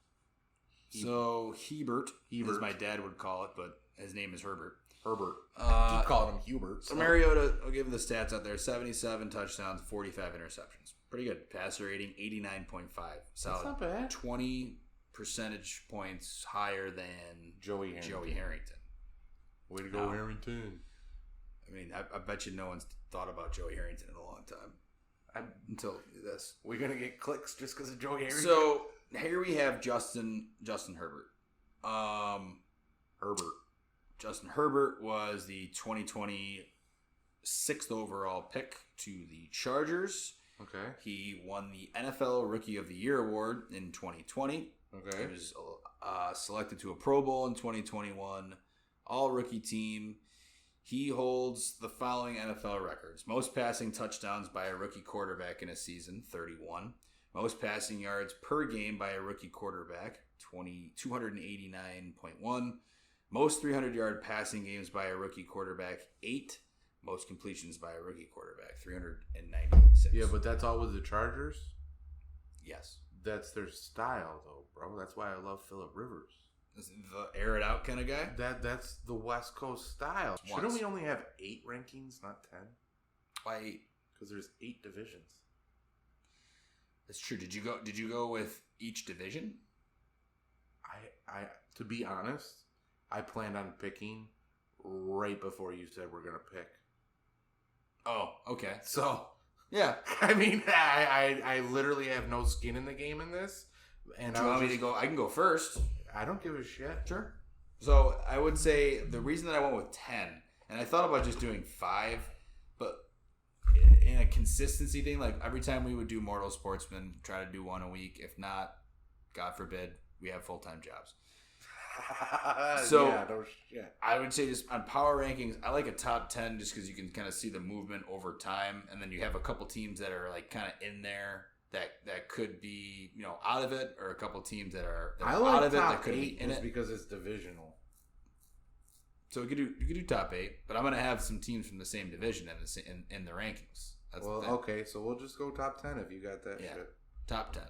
So, Hebert, as my dad would call it, but his name is Herbert. Keep calling him Hubert. So, Mariota, I'll give him the stats out there. 77 touchdowns, 45 interceptions. Pretty good. Passer rating, 89.5. Solid. That's not bad. 20 percentage points higher than Joey Harrington. Way to go, Harrington. I mean, I bet you no one's thought about Joey Harrington in a long time. Until this. We're going to get clicks just because of Joey Harrington? So, here we have Justin Herbert. Justin Herbert was the 2020 6th overall pick to the Chargers. Okay. He won the NFL Rookie of the Year award in 2020. Okay. He was selected to a Pro Bowl in 2021. All-rookie team. He holds the following NFL records. Most passing touchdowns by a rookie quarterback in a season, 31. Most passing yards per game by a rookie quarterback, 289.1. Most 300-yard passing games by a rookie quarterback, 8. Most completions by a rookie quarterback, 396. Yeah, but that's all with the Chargers? Yes. That's their style, though, bro. That's why I love Phillip Rivers. The air it out kind of guy? That's the West Coast style. Shouldn't we only have 8 rankings, not 10? Why 8? Because there's 8 divisions. That's true. Did you go with each division? I to be honest, I planned on picking right before you said we're gonna pick. Oh, okay. So yeah, I mean, I literally have no skin in the game in this. And do you want me to go? I can go first. I don't give a shit. Sure. So I would say the reason that I went with 10, and I thought about just doing 5, but in a consistency thing, like every time we would do Mortal Sportsman, try to do one a week. If not, God forbid, we have full-time jobs. So yeah, no shit. I would say just on power rankings, I like a top 10 just because you can kind of see the movement over time, and then you have a couple teams that are like kind of in there that could be out of it, or a couple teams that are I out like of it that top could be 8 in just it. because it's divisional. So you could do top 8, but I'm gonna have some teams from the same division in the rankings. That's Well, the thing. okay, so we'll just go top 10 if you got that shit. Top 10.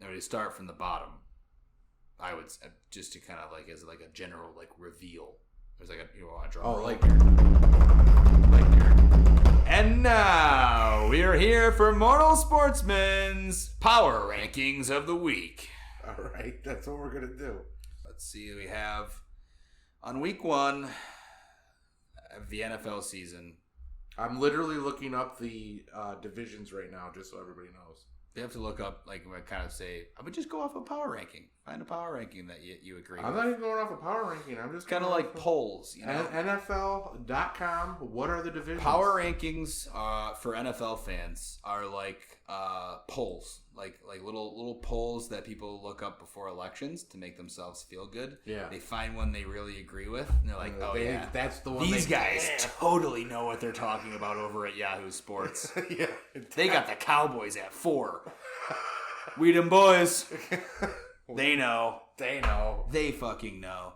Now we start from the bottom. I would just to kind of like as like a general like reveal. There's like you want to draw. Oh, like And now we are here for Mortal Sportsman's Power Rankings of the Week. All right, that's what we're gonna do. Let's see. We have on week 1 of the NFL season. I'm literally looking up the divisions right now, just so everybody knows. You have to look up, like, kind of say, I would just go off a power ranking. Find a power ranking that you agree I'm with. not even going off a power ranking. I'm just Kind of like polls, NFL.com. What are the divisions? Power rankings for NFL fans are like polls, like little polls that people look up before elections to make themselves feel good. Yeah. They find one they really agree with, and they're like, that's the one. These guys totally know what they're talking about over at Yahoo Sports. Yeah, They got the Cowboys at 4. We them boys. They know. They know. They fucking know.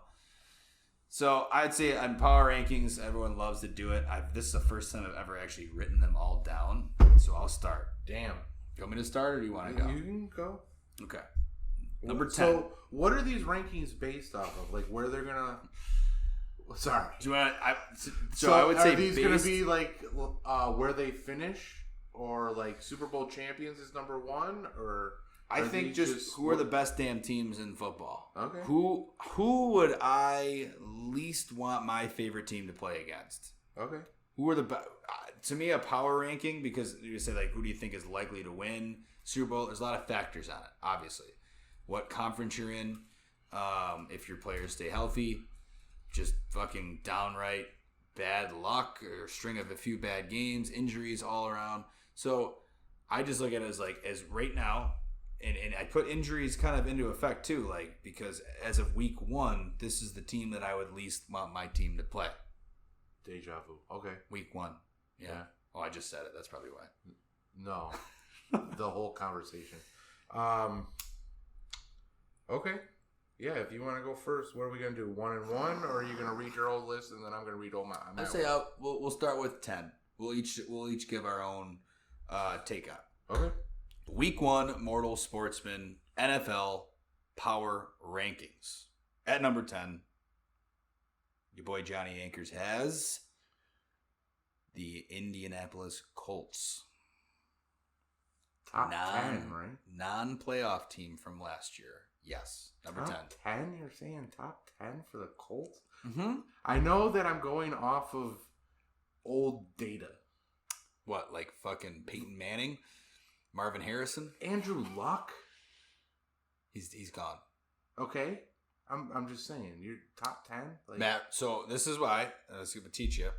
So I'd say on power rankings, everyone loves to do it. This is the first time I've ever actually written them all down. So I'll start. Damn. You want me to start, or do you want to go? You can go. Okay. Number 10. So what are these rankings based off of? Like where they're gonna? Sorry. Do you want? So I would say are these gonna be like where they finish, or like Super Bowl champions is number 1, or? I think just who are the best damn teams in football. Okay. Who would I least want my favorite team to play against? Okay. Who are the best? To me, a power ranking, because you say like, who do you think is likely to win Super Bowl? There's a lot of factors on it. Obviously, what conference you're in, if your players stay healthy, just fucking downright bad luck or string of a few bad games, injuries all around. So I just look at it as right now. And I put injuries kind of into effect too, like, because as of week 1, this is the team that I would least want my team to play. Deja vu. Okay. Week 1. Yeah. Oh, I just said it. That's probably why. No. The whole conversation. Okay. Yeah, if you want to go first, what are we going to do? 1 and 1, or are you going to read your whole list and then I'm going to read all my I'd say we'll start with 10. We'll each give our own take on it. Okay. Week 1, Mortal Sportsman NFL Power Rankings. At number 10, your boy Johnny Ankers has the Indianapolis Colts. Top 10, right? Non-playoff team from last year. Yes, number 10. Top 10? You're saying top 10 for the Colts? Mm-hmm. I know that I'm going off of old data. What, like fucking Peyton Manning? Marvin Harrison? Andrew Luck? He's gone. Okay. I'm just saying, you're top 10? Like, Matt, so this is why, I was going to teach you.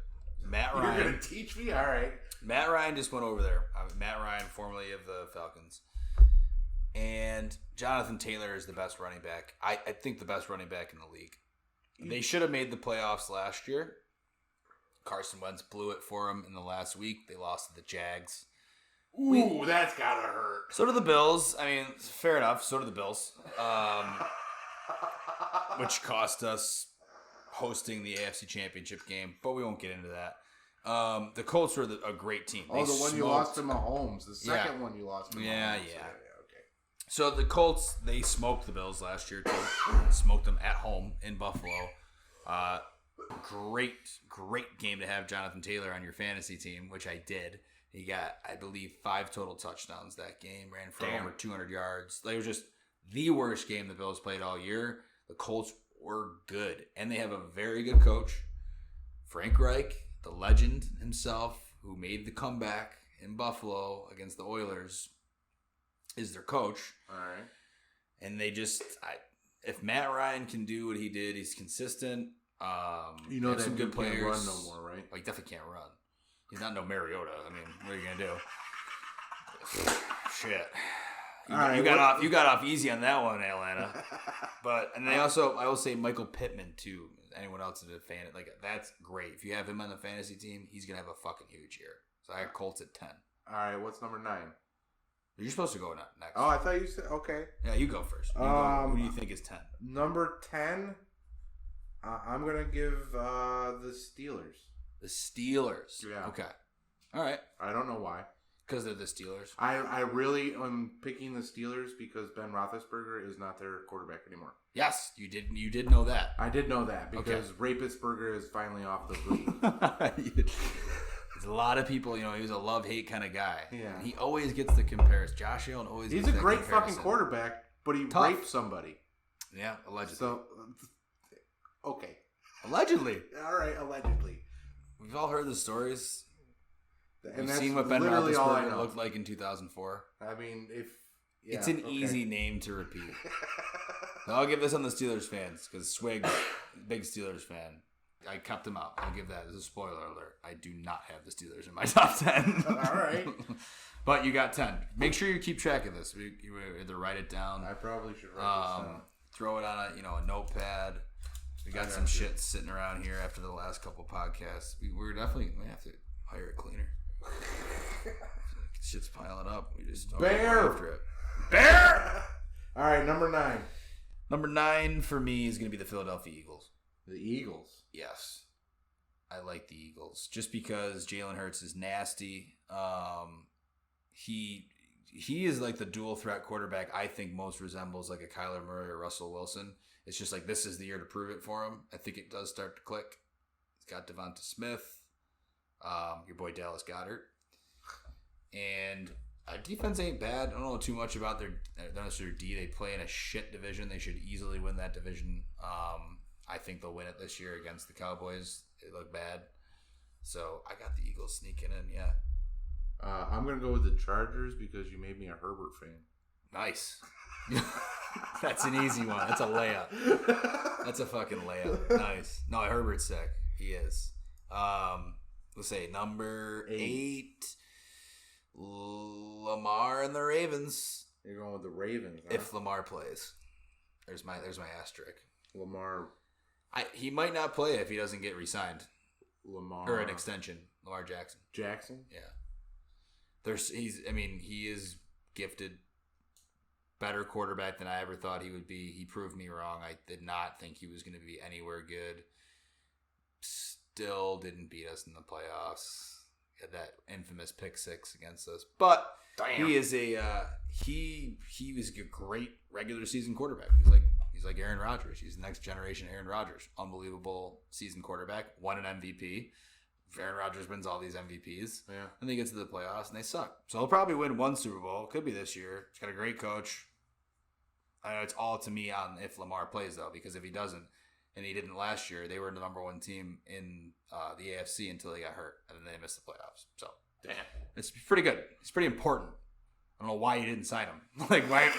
Matt Ryan. You're going to teach me? All right. Matt Ryan just went over there. Matt Ryan, formerly of the Falcons. And Jonathan Taylor is the best running back. I think the best running back in the league. They should have made the playoffs last year. Carson Wentz blew it for them in the last week. They lost to the Jags. Ooh, that's got to hurt. So do the Bills. I mean, fair enough. So do the Bills. Which cost us hosting the AFC Championship game. But we won't get into that. The Colts were a great team. Oh, the one you lost to Mahomes. The second one you lost to Mahomes. Yeah. Okay. So the Colts, they smoked the Bills last year, too. Smoked them at home in Buffalo. Great game to have Jonathan Taylor on your fantasy team, which I did. He got, I believe, 5 total touchdowns that game. Ran for over 200 yards. It was just the worst game the Bills played all year. The Colts were good. And they have a very good coach. Frank Reich, the legend himself, who made the comeback in Buffalo against the Oilers, is their coach. All right. And they just, if Matt Ryan can do what he did, he's consistent. You know that some good players. Can't run no more, right? Well, he definitely can't run. He's not no Mariota. I mean, what are you gonna do? Shit. You got off easy on that one, Atlanta. And they also, I will say Michael Pittman too. Anyone else is a fan? Like, that's great. If you have him on the fantasy team, he's gonna have a fucking huge year. So I got Colts at 10. All right. What's number 9? You're supposed to go next. Oh, I thought you said okay. Yeah, you go first. You go. Who do you think is 10? Number 10, I'm gonna give the Steelers. The Steelers. Yeah. Okay. All right. I don't know why. Because they're the Steelers. I really am picking the Steelers because Ben Roethlisberger is not their quarterback anymore. Yes, you did know that. I did know that because Rapistberger is finally off the league. There's a lot of people, he was a love-hate kind of guy. Yeah. He always gets the comparison. Josh Allen always He's gets a that great comparison. fucking quarterback, but he Tough. raped somebody. Yeah, allegedly. So, okay. Allegedly. All right, allegedly. We've all heard the stories. And We've that's seen what Ben literally all I Roethlisberger know. looked like in 2004. I mean, It's an easy name to repeat. I'll give this on the Steelers fans because Swig, big Steelers fan. I kept him out. I'll give that as a spoiler alert. I do not have the Steelers in my top 10. All right. But you got 10. Make sure you keep track of this. You either wite it down. I probably should write this down. Throw it on a notepad. We got some shit sitting around here after the last couple podcasts. We're definitely going to have to hire a cleaner. Shit's piling up. We just don't Bear! go after it. Bear! All right, number 9. Number 9 for me is going to be the Philadelphia Eagles. The Eagles. Yes. I like the Eagles. Just because Jalen Hurts is nasty. He is like the dual threat quarterback I think most resembles like a Kyler Murray or Russell Wilson. It's just like this is the year to prove it for him. I think it does start to click. He's got Devonta Smith. Your boy Dallas Goedert. And our defense ain't bad. I don't know too much about their D. They play in a shit division. They should easily win that division. I think they'll win it this year against the Cowboys. They look bad. So I got the Eagles sneaking in, yeah. I'm going to go with the Chargers because you made me a Herbert fan. Nice. That's an easy one. That's a layup. That's a fucking layup. Nice. No, Herbert's sick. He is. Let's say number 8. Lamar and the Ravens. You're going with the Ravens, huh? If Lamar plays. There's my asterisk. Lamar. He might not play if he doesn't get re-signed. Lamar. Or an extension. Lamar Jackson. Jackson? Yeah. He is gifted. Better quarterback than I ever thought he would be. He proved me wrong. I did not think he was going to be anywhere good. Still didn't beat us in the playoffs. Had that infamous pick 6 against us. But Damn. he is he was a great regular season quarterback. He's like Aaron Rodgers. He's the next generation Aaron Rodgers. Unbelievable season quarterback. Won an MVP. Aaron Rodgers wins all these MVPs. Yeah. And they get to the playoffs and they suck. So he'll probably win one Super Bowl. Could be this year. He's got a great coach. I know it's all to me on if Lamar plays, though, because if he doesn't, and he didn't last year, they were the number 1 team in the AFC until they got hurt, and then they missed the playoffs. So, Damn. It's pretty good. It's pretty important. I don't know why you didn't sign him. Why?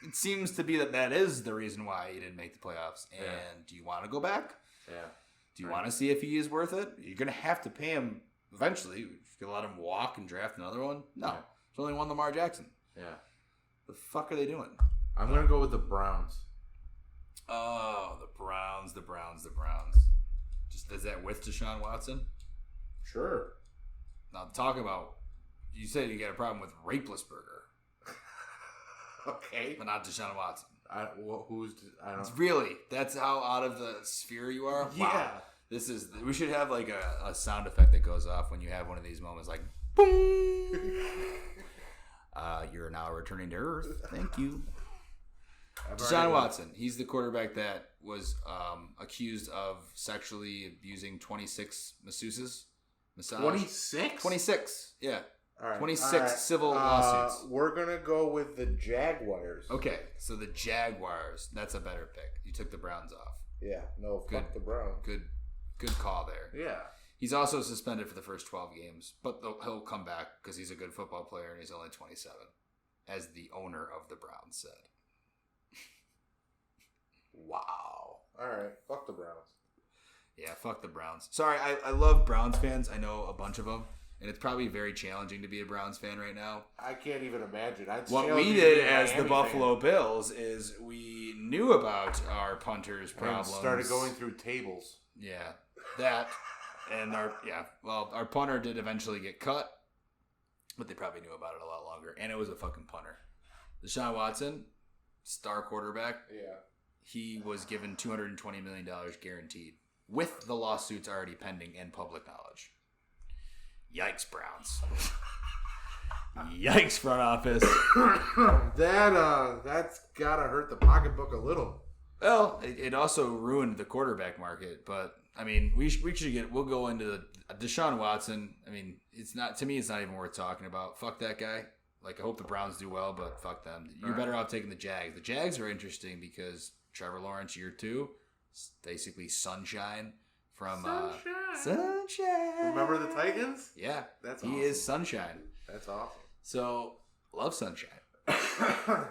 It seems to be that is the reason why he didn't make the playoffs. And do you want to go back? Yeah. Do you want to see if he is worth it? You're going to have to pay him eventually. You're going to let him walk and draft another one? No. Yeah. There's only one Lamar Jackson. Yeah. The fuck are they doing? I'm going to go with the Browns. Oh, the Browns. Just is that with Deshaun Watson? Sure. Now talk about. You said you got a problem with Rapelessberger, Okay. but not Deshaun Watson. I don't. It's really that's how out of the sphere you are. Yeah. Wow. We should have like a sound effect that goes off when you have one of these moments, like boom. You're now returning to Earth. Thank you. Deshaun Watson. He's the quarterback that was accused of sexually abusing 26 masseuses. 26? 26. Yeah. All right. 26 civil lawsuits. We're going to go with the Jaguars. Okay, so the Jaguars. That's a better pick. You took the Browns off. Yeah. No, Good. fuck the Browns. Good call there. Yeah. He's also suspended for the first 12 games, but he'll come back because he's a good football player and he's only 27, as the owner of the Browns said. Wow. All right. Fuck the Browns. Yeah, fuck the Browns. Sorry, I love Browns fans. I know a bunch of them. And it's probably very challenging to be a Browns fan right now. I can't even imagine. What we did as the Buffalo Bills is we knew about our punters' problems. And started going through tables. Yeah, that. And our punter did eventually get cut. but they probably knew about it a lot longer. And it was a fucking punter. Deshaun Watson, star quarterback. Yeah. He was given $220 million guaranteed with the lawsuits already pending and public knowledge. Yikes, Browns. Yikes, front office. That's gotta hurt the pocketbook a little. Well, it also ruined the quarterback market, but I mean, we'll go into the Deshaun Watson. I mean, it's not even worth talking about. Fuck that guy. Like, I hope the Browns do well, but fuck them. You're better off taking the Jags. The Jags are interesting because Trevor Lawrence, year 2, basically sunshine from Sunshine. Remember the Titans? Yeah, That's he awesome. is sunshine. That's awesome. So love sunshine.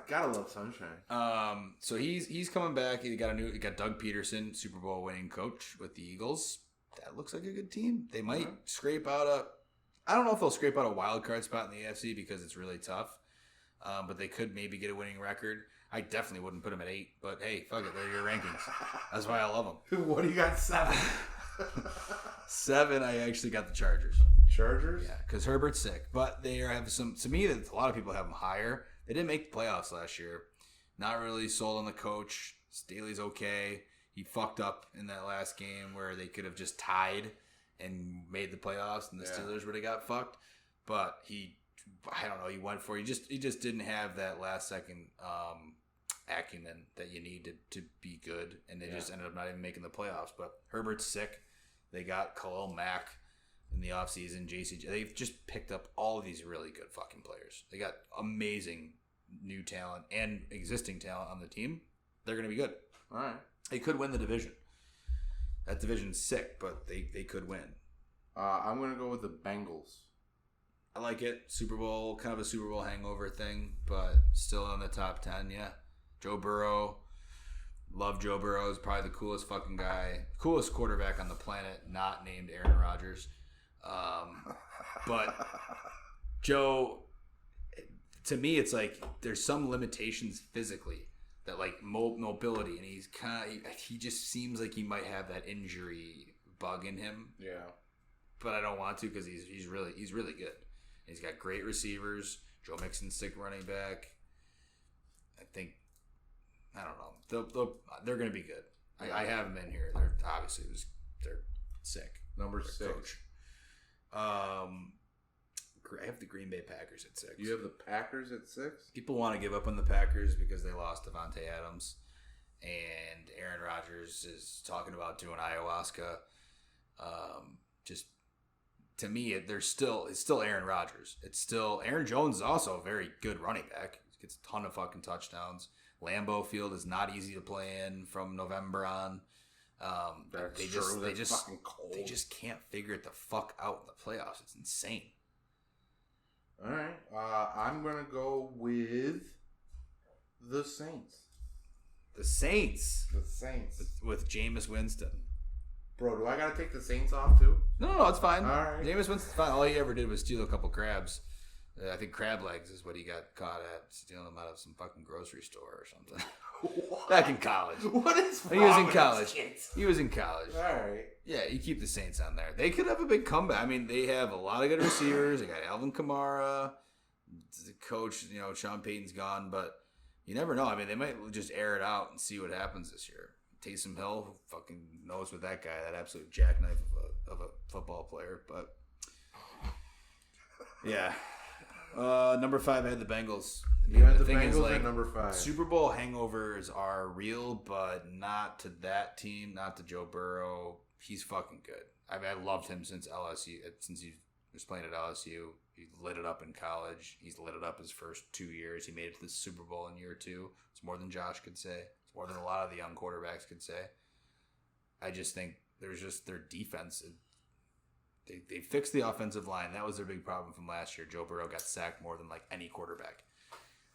Gotta love sunshine. So he's coming back. He got Doug Peterson, Super Bowl winning coach with the Eagles. That looks like a good team. They might scrape out I don't know if they'll scrape out a wild card spot in the AFC because it's really tough. But they could maybe get a winning record. I definitely wouldn't put them at 8, but hey, fuck it, they're your rankings. That's why I love them. What do you got? 7. 7, I actually got the Chargers. Chargers? Yeah, because Herbert's sick. But they have some, to me, a lot of people have them higher. They didn't make the playoffs last year. Not really sold on the coach. Staley's okay. He fucked up in that last game where they could have just tied and made the playoffs, and the Steelers would have got fucked. But he went for it. He just didn't have that last second acumen that you need to be good, and they just ended up not even making the playoffs. But Herbert's sick. They got Khalil Mack in the offseason, JCJ. They've just picked up all of these really good fucking players. They got amazing new talent and existing talent on the team. They're going to be good. All right. They could win the division. That division's sick, but they could win. I'm going to go with the Bengals. I like it. Super Bowl, kind of a Super Bowl hangover thing, but still in the top 10, yeah. Joe Burrow. Love Joe Burrow. He's probably the coolest fucking guy. Coolest quarterback on the planet, not named Aaron Rodgers. But Joe, to me, it's like there's some limitations physically that like mobility, and he just seems like he might have that injury bug in him. Yeah, but I don't want to because he's really good. He's got great receivers. Joe Mixon's sick running back. I don't know. They're going to be good. I have them in here. They're obviously they're sick. Number 6. Coach. I have the Green Bay Packers at 6. You have the Packers at 6? People want to give up on the Packers because they lost Devontae Adams, and Aaron Rodgers is talking about doing ayahuasca. Just to me, it's still Aaron Rodgers. It's still Aaron Jones is also a very good running back. He gets a ton of fucking touchdowns. Lambeau Field is not easy to play in from November on. They just can't figure it the fuck out in the playoffs. It's insane. All right. I'm going to go with the Saints. The Saints? The Saints. With Jameis Winston. Bro, do I got to take the Saints off too? No, it's fine. All right. Jameis Winston's fine. All he ever did was steal a couple crabs. I think crab legs is what he got caught at, stealing them out of some fucking grocery store or something. What? Back in college. What is He was in with college. these kids? He was in college. All right. Yeah, you keep the Saints on there. They could have a big comeback. I mean, they have a lot of good receivers. They got Alvin Kamara. The coach, Sean Payton's gone, but you never know. I mean, they might just air it out and see what happens this year. Taysom Hill, who fucking knows with that guy, that absolute jackknife of a football player. But yeah. Number 5, I had the Bengals. You had the thing Bengals is, like, at number 5. Super Bowl hangovers are real, but not to that team, not to Joe Burrow. He's fucking good. I mean, I loved him since LSU, since he was playing at LSU. He lit it up in college. He's lit it up his first 2 years. He made it to the Super Bowl in year 2. It's more than Josh could say. It's more than a lot of the young quarterbacks could say. I just think there's just their defense. They fixed the offensive line. That was their big problem from last year. Joe Burrow got sacked more than like any quarterback,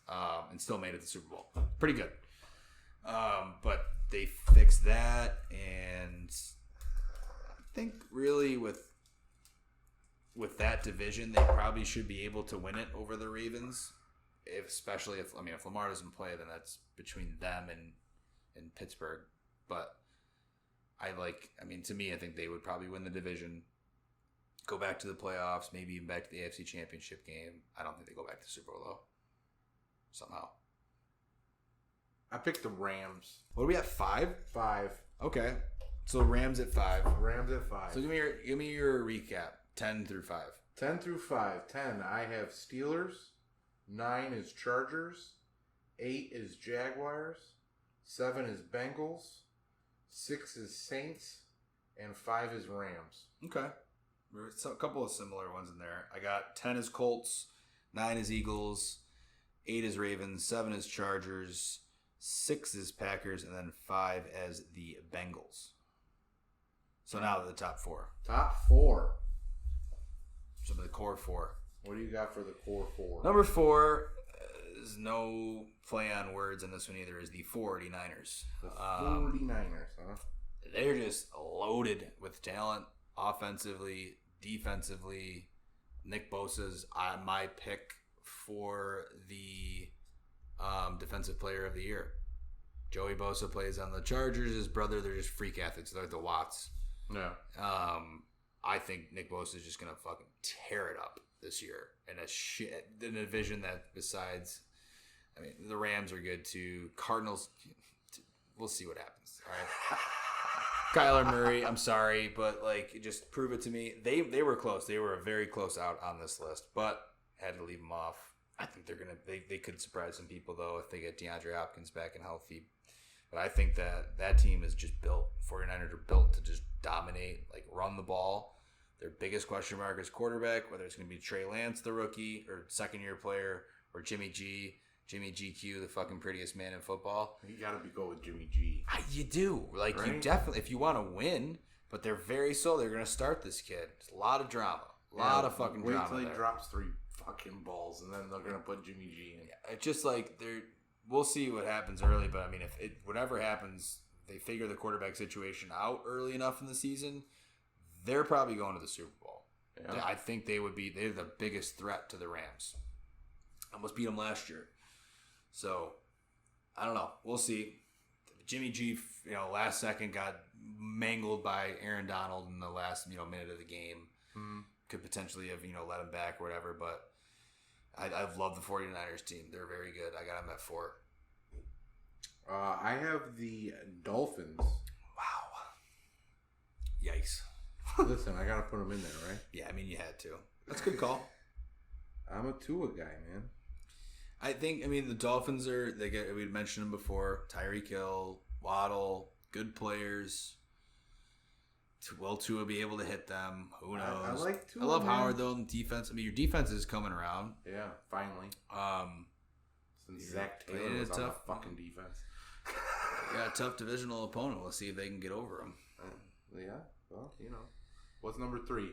and still made it to the Super Bowl. Pretty good. But they fixed that, and I think really with that division, they probably should be able to win it over the Ravens. Especially if Lamar doesn't play, then that's between them and Pittsburgh. But to me, I think they would probably win the division go back to the playoffs, maybe even back to the AFC Championship game. I don't think they go back to the Super Bowl, though. Somehow. I picked the Rams. What are we at, 5? 5. Okay. So Rams at 5. Rams at 5. So give me your recap. 10 through 5. 10 through 5. 10, I have Steelers. 9 is Chargers. 8 is Jaguars. 7 is Bengals. 6 is Saints. And 5 is Rams. Okay. There's a couple of similar ones in there. I got 10 is Colts. 9 is Eagles. 8 is Ravens. 7 is Chargers. 6 is Packers. And then 5 as the Bengals. So now the top 4. Top 4. So the core 4. What do you got for the core 4? Number 4 is no play on words in this one either, is the 49ers. The 49ers, huh? They're just loaded with talent offensively, defensively. Nick Bosa's my pick for the defensive player of the year. Joey Bosa plays on the Chargers. His brother, they're just freak athletes. They're the Watts. Yeah. I think Nick Bosa is just going to fucking tear it up this year in a division that besides, I mean, the Rams are good too. Cardinals, we'll see what happens. All right. Kyler Murray, I'm sorry, but like, just prove it to me. They were close. They were very close out on this list, but had to leave them off. I think they could surprise some people though if they get DeAndre Hopkins back and healthy. But I think that team is just built. 49ers are built to just dominate, like run the ball. Their biggest question mark is quarterback, whether it's going to be Trey Lance, the rookie, or second-year player, or Jimmy GQ, the fucking prettiest man in football. You got to go with Jimmy G. You do. Like, right? You definitely, if you want to win, but they're very slow. They're going to start this kid. It's a lot of drama. A lot of fucking drama. Wait till he drops 3 fucking balls, and then they're going to put Jimmy G in. Yeah, it's just like, we'll see what happens early, but I mean, whatever happens, they figure the quarterback situation out early enough in the season, they're probably going to the Super Bowl. Yeah. I think they're the biggest threat to the Rams. Almost beat them last year. So, I don't know. We'll see. Jimmy G, last second got mangled by Aaron Donald in the last, minute of the game. Mm-hmm. Could potentially have, let him back or whatever, but I love the 49ers team. They're very good. I got them at 4. I have the Dolphins. Wow. Yikes. Listen, I got to put them in there, right? Yeah, I mean, you had to. That's a good call. I'm a Tua guy, man. I think, the Dolphins we mentioned them before. Tyreek Hill, Waddle, good players. Will Tua be able to hit them? Who knows? I like Tua. I love Howard, though, in defense. Your defense is coming around. Yeah, finally. Since Zach Taylor was on the fucking defense. Yeah, a tough divisional opponent. We'll see if they can get over them. Yeah, well, What's number 3?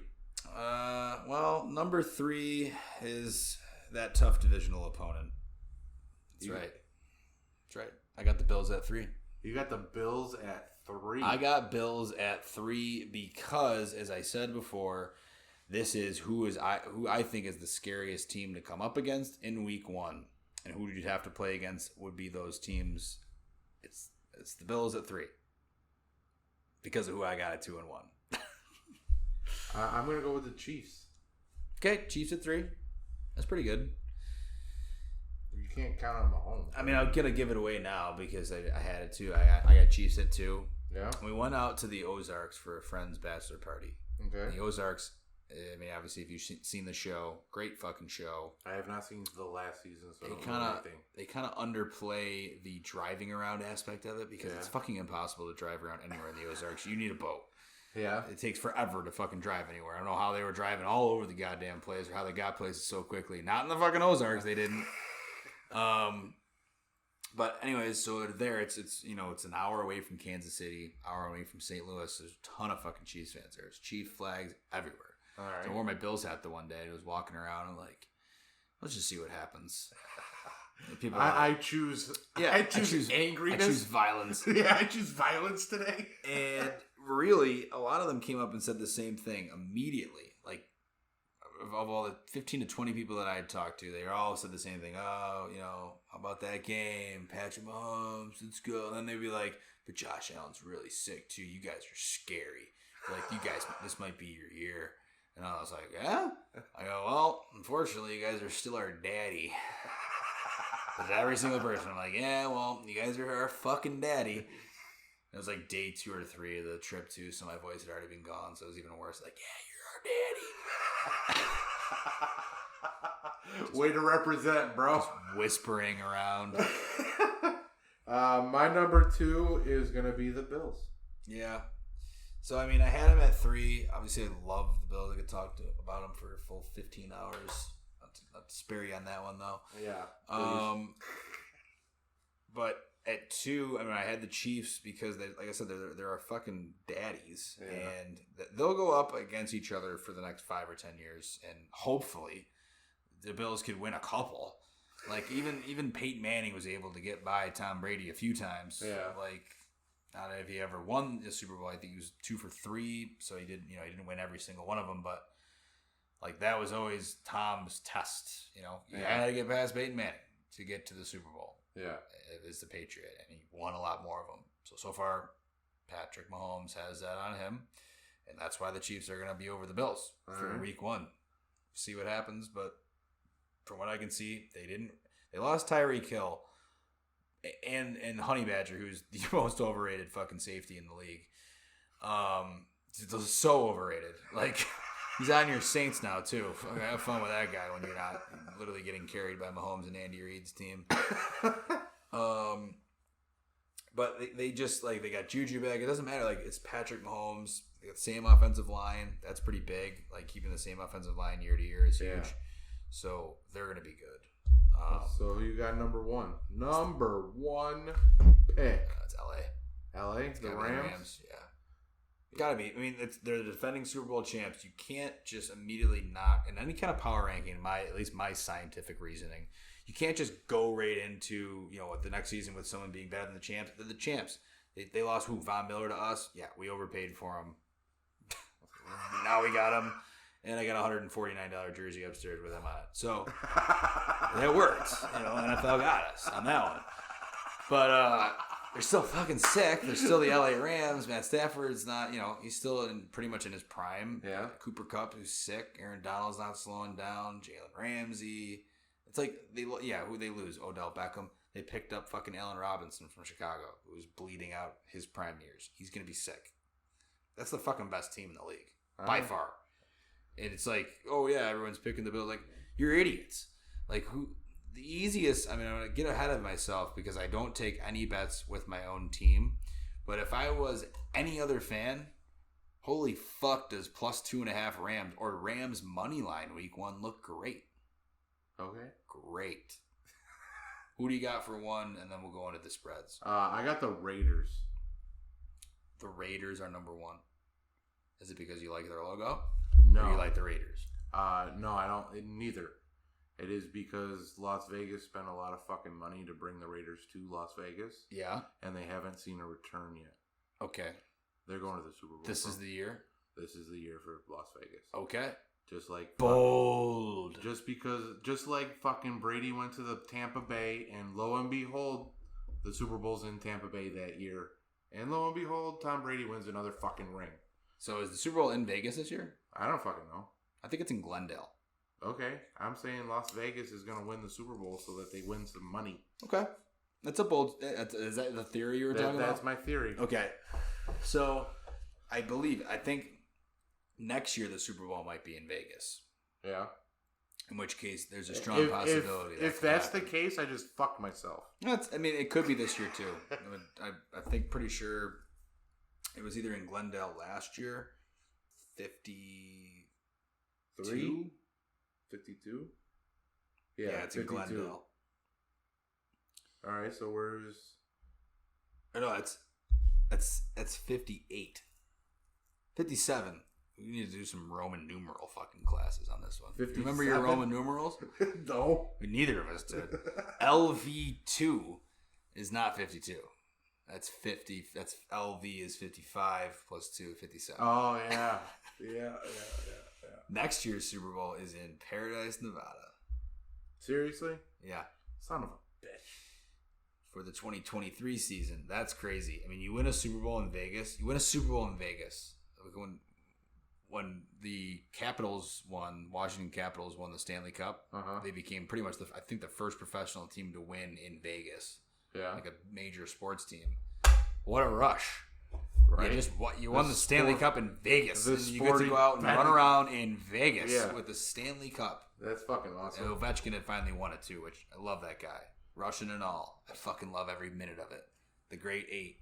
Number 3 is that tough divisional opponent. That's right. I got the Bills at 3. You got the Bills at 3. I got Bills at 3 because, as I said before, this is who I think is the scariest team to come up against in Week 1, and who you'd have to play against would be those teams. It's the Bills at 3 because of who I got at 2 and 1. I'm gonna go with the Chiefs. Okay, Chiefs at 3. That's pretty good. You can't count on Mahomes. I'm gonna give it away now because I had it too. I got Chiefs at 2. Yeah. We went out to the Ozarks for a friend's bachelor party. Okay. The Ozarks. Obviously, if you've seen the show, great fucking show. I have not seen the last season, so they kind of underplay the driving around aspect of it because it's fucking impossible to drive around anywhere in the Ozarks. You need a boat. Yeah. It takes forever to fucking drive anywhere. I don't know how they were driving all over the goddamn place or how they got places so quickly. Not in the fucking Ozarks, they didn't. But anyways, so there it's an hour away from Kansas City, hour away from St. Louis. There's a ton of fucking Chiefs fans there. There's Chief flags everywhere. All right. So I wore my Bills hat the one day and I was walking around and let's just see what happens. People I choose angriness. I choose violence. Yeah, I choose violence today. And really, a lot of them came up and said the same thing immediately. Like, of all the 15 to 20 people that I had talked to, they all said the same thing. Oh, how about that game? Patrick Mahomes, let's go. And then they'd be like, but Josh Allen's really sick too. You guys are scary. Like, you guys, this might be your year. And I was like, yeah? I go, well, unfortunately, you guys are still our daddy. With every single person. I'm like, yeah, well, you guys are our fucking daddy. It was like day 2 or 3 of the trip, too, so my voice had already been gone, so it was even worse. Like, yeah, you're our daddy. Way to represent, bro. Just whispering around. My number 2 is going to be the Bills. Yeah. So, I mean, I had him at 3. Obviously, I love the Bills. I could talk about them for a full 15 hours. Not to spare you on that one, though. Yeah. But at 2, I mean, I had the Chiefs because, like I said, they're our fucking daddies. Yeah. And they'll go up against each other for the next 5 or 10 years. And hopefully, the Bills could win a couple. Like, even Peyton Manning was able to get by Tom Brady a few times. Yeah. Like, not if he ever won the Super Bowl. I think he was 2 for 3, so he didn't win every single one of them. But like that was always Tom's test. You had to get past Peyton Manning to get to the Super Bowl. Yeah, as the Patriot, and he won a lot more of them. So far, Patrick Mahomes has that on him, and that's why the Chiefs are going to be over the Bills for Week 1. See what happens, but from what I can see, they lost Tyreek Hill. And Honey Badger, who's the most overrated fucking safety in the league. So overrated. Like, he's on your Saints now, too. Have fun with that guy when you're not literally getting carried by Mahomes and Andy Reid's team. But they just, like, they got Juju back. It doesn't matter. Like, it's Patrick Mahomes. They got the same offensive line. That's pretty big. Like, keeping the same offensive line year to year is huge. Yeah. So they're going to be good. So you got number 1. Number 1 pick. That's LA. LA? The Rams? Yeah. Gotta be. I mean, they're the defending Super Bowl champs. You can't just immediately knock, in any kind of power ranking, at least my scientific reasoning, you can't just go right into, the next season with someone being better than the champs. They're the champs. They lost who? Von Miller to us? Yeah, we overpaid for him. Now we got him. And I got a $149 jersey upstairs with him on it. So, that worked. NFL got us on that one. But they're still fucking sick. They're still the LA Rams. Matt Stafford's not, he's still pretty much in his prime. Yeah. Cooper Kupp, who's sick. Aaron Donald's not slowing down. Jalen Ramsey. It's like, who they lose? Odell Beckham. They picked up fucking Allen Robinson from Chicago, who was bleeding out his prime years. He's going to be sick. That's the fucking best team in the league. By far. And it's like, oh yeah, everyone's picking the Bills. Like, you're idiots. Like, the easiest, I'm going to get ahead of myself because I don't take any bets with my own team. But if I was any other fan, holy fuck, does plus 2.5 Rams or Rams money line Week 1 look great? Okay. Great. Who do you got for 1? And then we'll go into the spreads. I got the Raiders. The Raiders are number 1. Is it because you like their logo? No. Or you like the Raiders? No, I don't. Neither. It is because Las Vegas spent a lot of fucking money to bring the Raiders to Las Vegas. Yeah. And they haven't seen a return yet. Okay. They're going to the Super Bowl. This is the year? This is the year for Las Vegas. Okay. Just like bold. Just like fucking Brady went to the Tampa Bay, and lo and behold, the Super Bowl's in Tampa Bay that year. And lo and behold, Tom Brady wins another fucking ring. So is the Super Bowl in Vegas this year? I don't fucking know. I think it's in Glendale. Okay. I'm saying Las Vegas is going to win the Super Bowl so that they win some money. Okay. That's a bold... Is that the theory you were talking about? That's my theory. Okay. So, I think next year the Super Bowl might be in Vegas. Yeah. In which case, there's a strong possibility. If that's the case, I just fucked myself. It could be this year too. I think pretty sure it was either in Glendale last year, 52. 52? Yeah, it's 52. In Glendale. All right, so where's... No, that's 58. 57. We need to do some Roman numeral fucking classes on this one. 57? Remember your Roman numerals? No. Neither of us did. LV2 is not 52. That's 50. That's LV is 55 plus 2, 57. Oh, yeah. Yeah. Next year's Super Bowl is in Paradise, Nevada. Seriously? Yeah. Son of a bitch. For the 2023 season. That's crazy. I mean, you win a Super Bowl in Vegas. when the Washington Capitals won the Stanley Cup, they became pretty much I think the first professional team to win in Vegas. Yeah. Like a major sports team. What a rush. Right. You won the Stanley Cup in Vegas. And you get to go out and run around in Vegas with the Stanley Cup. That's fucking awesome. And Ovechkin had finally won it too, which I love that guy. Russian and all. I fucking love every minute of it. The Great Eight.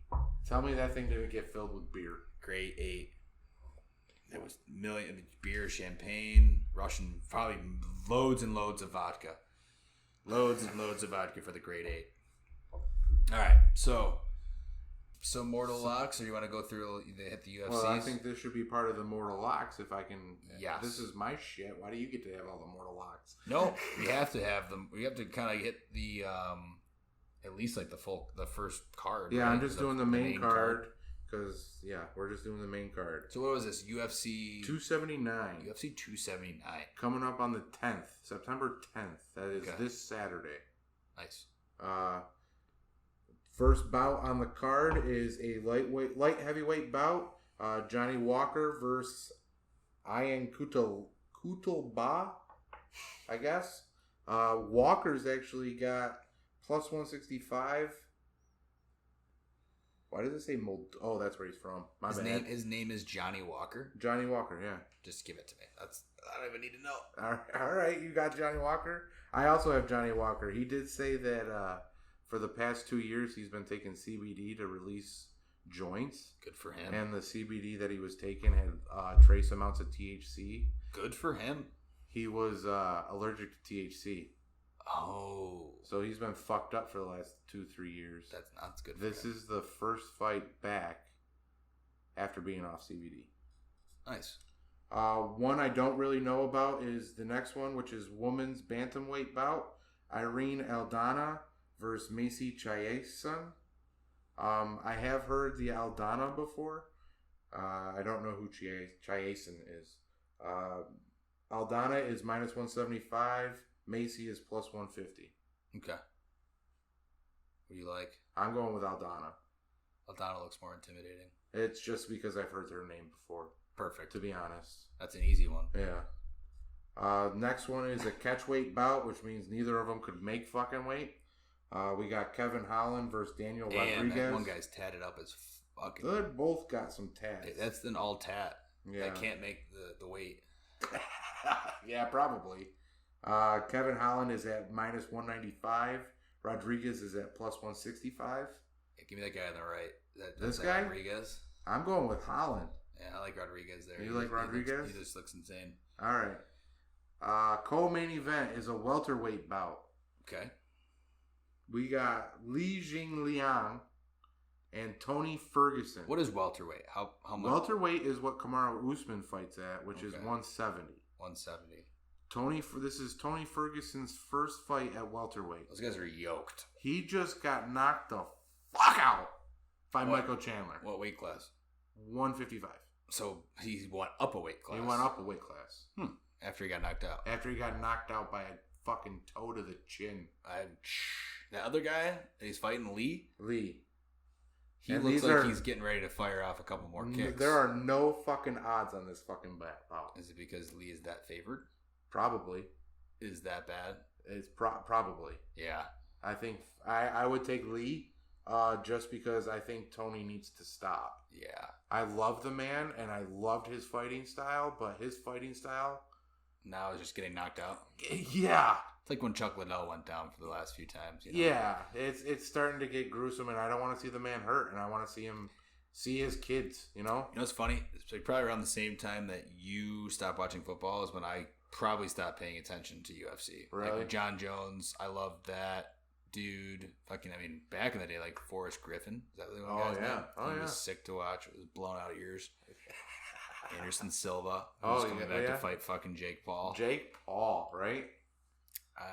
Tell me that thing didn't get filled with beer. Great Eight. There was beer, champagne, Russian, probably loads and loads of vodka. Loads and loads of vodka for the Great Eight. All right, so Mortal Locks, or you want to go through hit the UFCs? Well, I think this should be part of the Mortal Locks if I can. Yes. This is my shit. Why do you get to have all the Mortal Locks? No, we have to have them. We have to kind of hit the at least like the first card. Yeah, right? I'm just doing the main card because we're just doing the main card. So what was this? UFC 279. UFC 279 coming up on the 10th, September 10th. That is this Saturday. Nice. First bout on the card is a light heavyweight bout. Johnny Walker versus Ian Kutelba, I guess. Walker's actually got plus 165. Why does it say Oh, that's where he's from. His name is Johnny Walker. Johnny Walker, yeah. Just give it to me. I don't even need to know. All right, you got Johnny Walker. I also have Johnny Walker. He did say that for the past 2 years he's been taking CBD to release joints. Good for him. And the CBD that he was taking had trace amounts of THC. Good for him. He was allergic to THC. Oh. So he's been fucked up for the last 2-3 years. That's good for This him. is the first fight back after being off CBD. Nice. One I don't really know about is the next one, which is women's bantamweight bout. Irene Aldana versus Macy Chiasson. I have heard the Aldana before. I don't know who Chiasson is. Aldana is minus 175. Macy is plus 150. Okay. What do you like? I'm going with Aldana. Aldana looks more intimidating. It's just because I've heard her name before. Perfect. To be honest. That's an easy one. Yeah. Next one is a catchweight bout, which means neither of them could make fucking weight. We got Kevin Holland versus Daniel Rodriguez. That one guy's tatted up as fucking. They both got some tats. That's an all tat. Yeah. That can't make the weight. Yeah, probably. Kevin Holland is at minus 195. Rodriguez is at plus 165. Yeah, give me that guy on the right. This guy? Rodriguez? I'm going with Holland. Yeah, I like Rodriguez there. You like Rodriguez? He just looks insane. All right. Co-main event is a welterweight bout. Okay. We got Li Jingliang and Tony Ferguson. What is welterweight? How much? Welterweight is what Kamaru Usman fights at, which is 170. 170. This is Tony Ferguson's first fight at welterweight. Those guys are yoked. He just got knocked the fuck out by Michael Chandler. What weight class? 155. So he went up a weight class. He went up a weight class. After he got knocked out. After he got knocked out by a fucking toe to the chin. That other guy that he's fighting, Lee? He looks like he's getting ready to fire off a couple more kicks. There are no fucking odds on this fucking bout. Is it because Lee is that favored? Probably. Is that bad? It's probably. Yeah. I think I would take Lee just because I think Tony needs to stop. Yeah. I love the man and I loved his fighting style, but his fighting style now is just getting knocked out. Yeah. It's like when Chuck Liddell went down for the last few times. You know? Yeah. It's starting to get gruesome and I don't want to see the man hurt and I want to see him see his kids, you know? You know what's funny? It's probably around the same time that you stopped watching football is when I probably stopped paying attention to UFC. Really? Like John Jones, I loved that dude. Back in the day, like Forrest Griffin. Is that the one guy's name? He was sick to watch. It was blown out ears. Anderson Silva. Who's coming back to fight fucking Jake Paul. Jake Paul, right?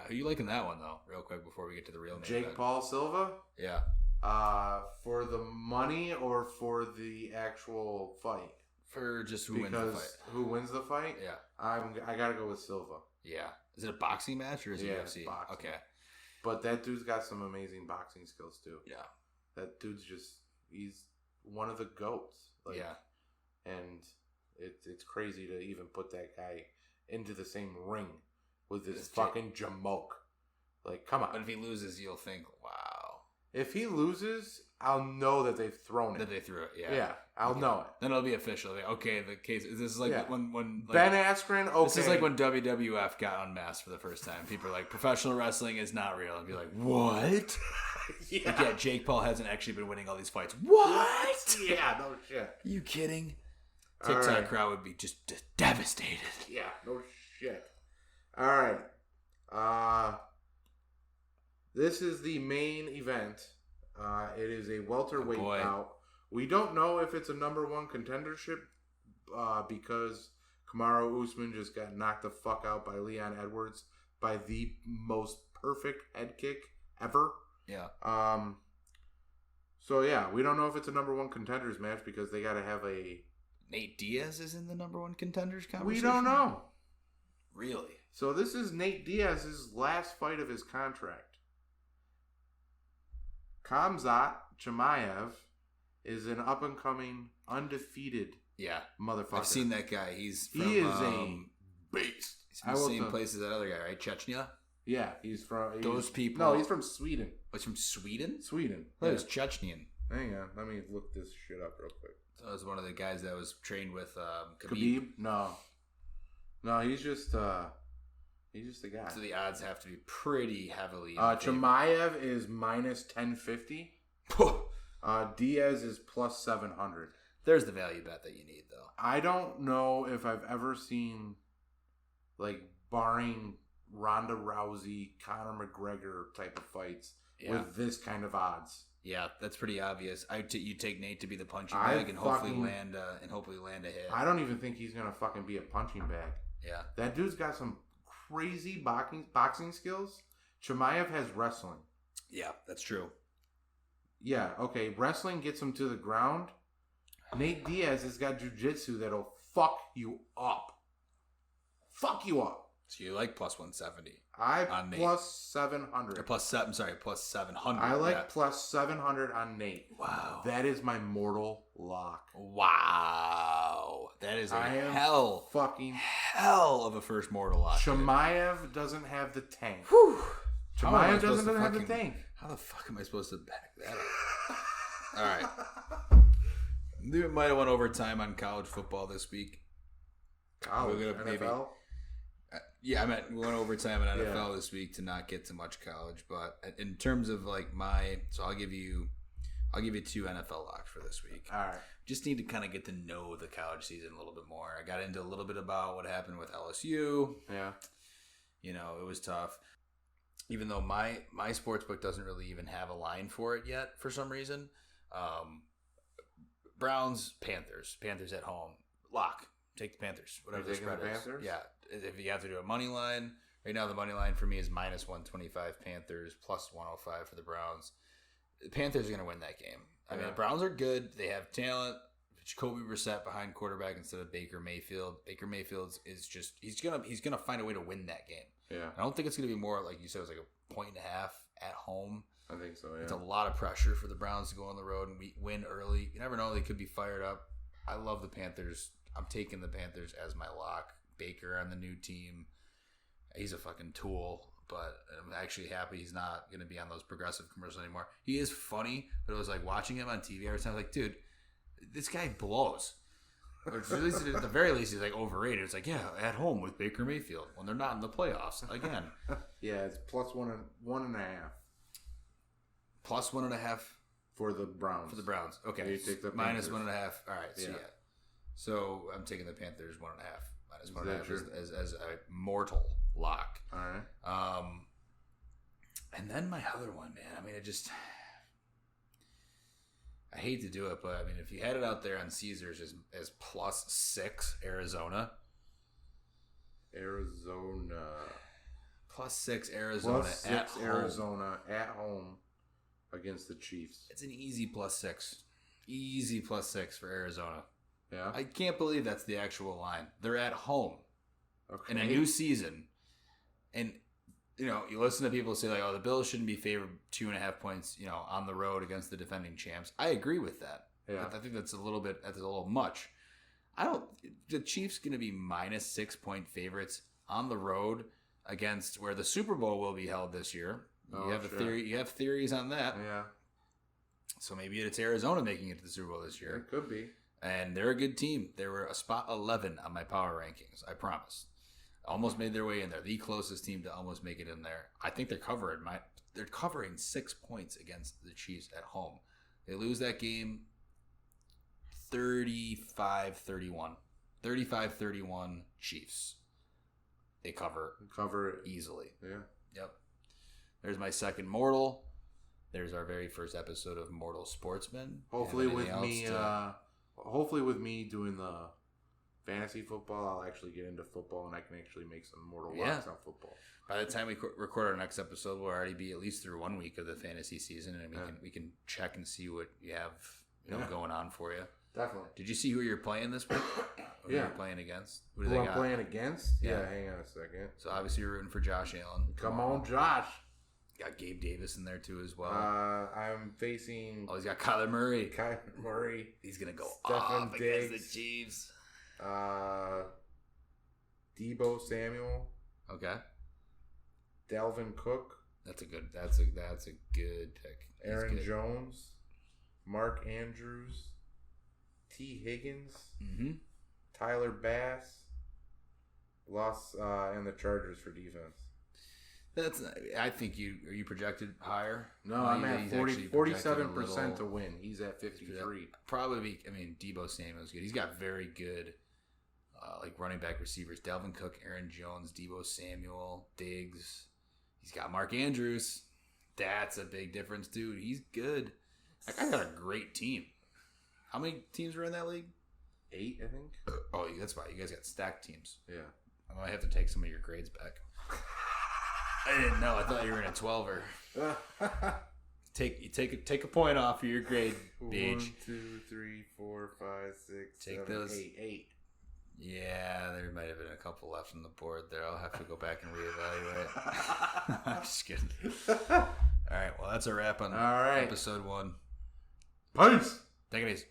Who you liking that one, though, real quick before we get to the real name? Jake Paul Silva? Yeah. For the money or for the actual fight? For just who wins the fight. Who wins the fight? Yeah. I gotta go with Silva. Yeah. Is it a boxing match or is it UFC? Boxing. Okay. But that dude's got some amazing boxing skills too. Yeah. That dude's he's one of the GOATs. And it's crazy to even put that guy into the same ring with this fucking Jamoke. Like, come on. But if he loses, you'll think, wow. If he loses, I'll know that they've thrown it. That they threw it, yeah. Yeah, I'll know it. Then it'll be official. Like, okay, the case. This is like when like, Ben Askren. Okay, this is like when WWF got unmasked for the first time. People are like, professional wrestling is not real, and be like, what? Yeah, Jake Paul hasn't actually been winning all these fights. What? Yeah, no shit. Are you kidding? TikTok crowd would be just devastated. Yeah, no shit. All right. This is the main event. It is a welterweight bout. We don't know if it's a number one contendership because Kamaru Usman just got knocked the fuck out by Leon Edwards by the most perfect head kick ever. Yeah. So yeah, we don't know if it's a number one contenders match because they got to have a. Nate Diaz is in the number one contenders conversation? We don't know. Really? So this is Nate Diaz's last fight of his contract. Khamzat Chimaev is an up-and-coming, undefeated motherfucker. I've seen that guy. He is a beast. He's from the same place as that other guy, right? Chechnya? Yeah, he's from... Those people... No, he's from Sweden. Oh, he's from Sweden? Sweden. Oh, he was Chechnyan. Hang on. Let me look this shit up real quick. So that was one of the guys that was trained with Khabib? No, he's just a guy. So the odds have to be pretty heavily. Chimaev is minus 1050. Diaz is plus 700. There's the value bet that you need, though. I don't know if I've ever seen, like, barring Ronda Rousey, Conor McGregor type of fights with this kind of odds. Yeah, that's pretty obvious. You take Nate to be the punching bag and hopefully land a hit. I don't even think he's gonna fucking be a punching bag. Yeah, that dude's got some crazy boxing skills. Chimaev has wrestling. Yeah, that's true. Yeah, okay. Wrestling gets him to the ground. Nate Diaz has got jiu-jitsu that'll fuck you up. Fuck you up. So you like plus 170? Plus 700. Or plus 700. I like plus 700 on Nate. Wow. That is my mortal lock. Wow. That is hell of a first mortal lock. Chimaev doesn't have the tank. Whew. Chimaev doesn't have the tank. How the fuck am I supposed to back that up? All right. We might have went overtime on college football this week. College? NFL? Yeah, I meant we went overtime in NFL this week to not get to much college. But in terms of like so I'll give you two NFL locks for this week. All right. Just need to kind of get to know the college season a little bit more. I got into a little bit about what happened with LSU. Yeah. You know, it was tough. Even though my sportsbook doesn't really even have a line for it yet for some reason. Browns, Panthers at home. Lock. Take the Panthers. Whatever the spread is. Yeah. If you have to do a money line, right now the money line for me is minus 125 Panthers, plus 105 for the Browns. The Panthers are going to win that game. I mean, the Browns are good. They have talent. Jacoby Brissett behind quarterback instead of Baker Mayfield. Baker Mayfield is just he's gonna find a way to win that game. Yeah. I don't think it's gonna be more like you said. It was like 1.5 at home. I think so. Yeah. It's a lot of pressure for the Browns to go on the road and win early. You never know; they could be fired up. I love the Panthers. I'm taking the Panthers as my lock. Baker on the new team. He's a fucking tool, but I'm actually happy he's not going to be on those progressive commercials anymore. He is funny, but it was like watching him on TV every time. I was like, dude, this guy blows. Or at the very least, he's like overrated. It's like, yeah, at home with Baker Mayfield when they're not in the playoffs again. Yeah, it's plus 1.5. Plus 1.5 for the Browns. For the Browns, okay. You take the minus 1.5. All right, so yeah. So I'm taking the Panthers 1.5. Minus 1.5 as a mortal lock. All right. And then my other one, man. I mean, I hate to do it, but I mean, if you had it out there on Caesars as plus 6 Arizona. Plus 6 Arizona plus 6 at home. Arizona at home against the Chiefs. It's an easy plus 6. Easy plus 6 for Arizona. Yeah. I can't believe that's the actual line. They're at home in a new season. And, you know, you listen to people say, like, oh, the Bills shouldn't be favored 2.5 points, you know, on the road against the defending champs. I agree with that. Yeah. I think that's a little much. The Chiefs going to be minus 6-point favorites on the road against where the Super Bowl will be held this year. You have a theory. You have theories on that. Yeah. So maybe it's Arizona making it to the Super Bowl this year. It could be. And they're a good team. They were a spot 11 on my power rankings. I promise. Almost made their way in there. The closest team to almost make it in there. I think they're covering. They're covering 6 points against the Chiefs at home. They lose that game 35-31. 35-31 Chiefs. They cover it easily. Yeah. Yep. There's my second mortal. There's our very first episode of Mortal Sportsman. Hopefully with me doing the fantasy football, I'll actually get into football and I can actually make some mortal locks on football. By the time we record our next episode, we'll already be at least through 1 week of the fantasy season, and we can check and see what you have going on for you. Definitely. Did you see who you're playing this week? Who you're playing against? Who I'm playing against? Yeah, hang on a second. So obviously you're rooting for Josh Allen. Come on, Josh. Got Gabe Davis in there too as well. I'm facing... Oh, he's got Kyler Murray. He's going to go Stephen off Diggs. against the Chiefs. Debo Samuel. Okay. Dalvin Cook. That's a good pick. Aaron Jones. Mark Andrews. T. Higgins. Mm-hmm. Tyler Bass. And the Chargers for defense. I think are you projected higher? No, I'm at 47% to win. He's at 53. Probably. Debo Samuel's good. He's got very good, running back receivers. Dalvin Cook, Aaron Jones, Debo Samuel, Diggs. He's got Mark Andrews. That's a big difference, dude. He's good. That guy's got a great team. How many teams were in that league? 8, I think. Oh, that's why you guys got stacked teams. Yeah. I might have to take some of your grades back. I didn't know. I thought you were in a 12er. Take a point off of your grade, Beej. 1, 2, 3, 4, 5, 6, take 7, those 8. Yeah, there might have been a couple left on the board there. I'll have to go back and reevaluate. I'm just kidding. All right, well, that's a wrap on episode 1. Peace. Take it easy.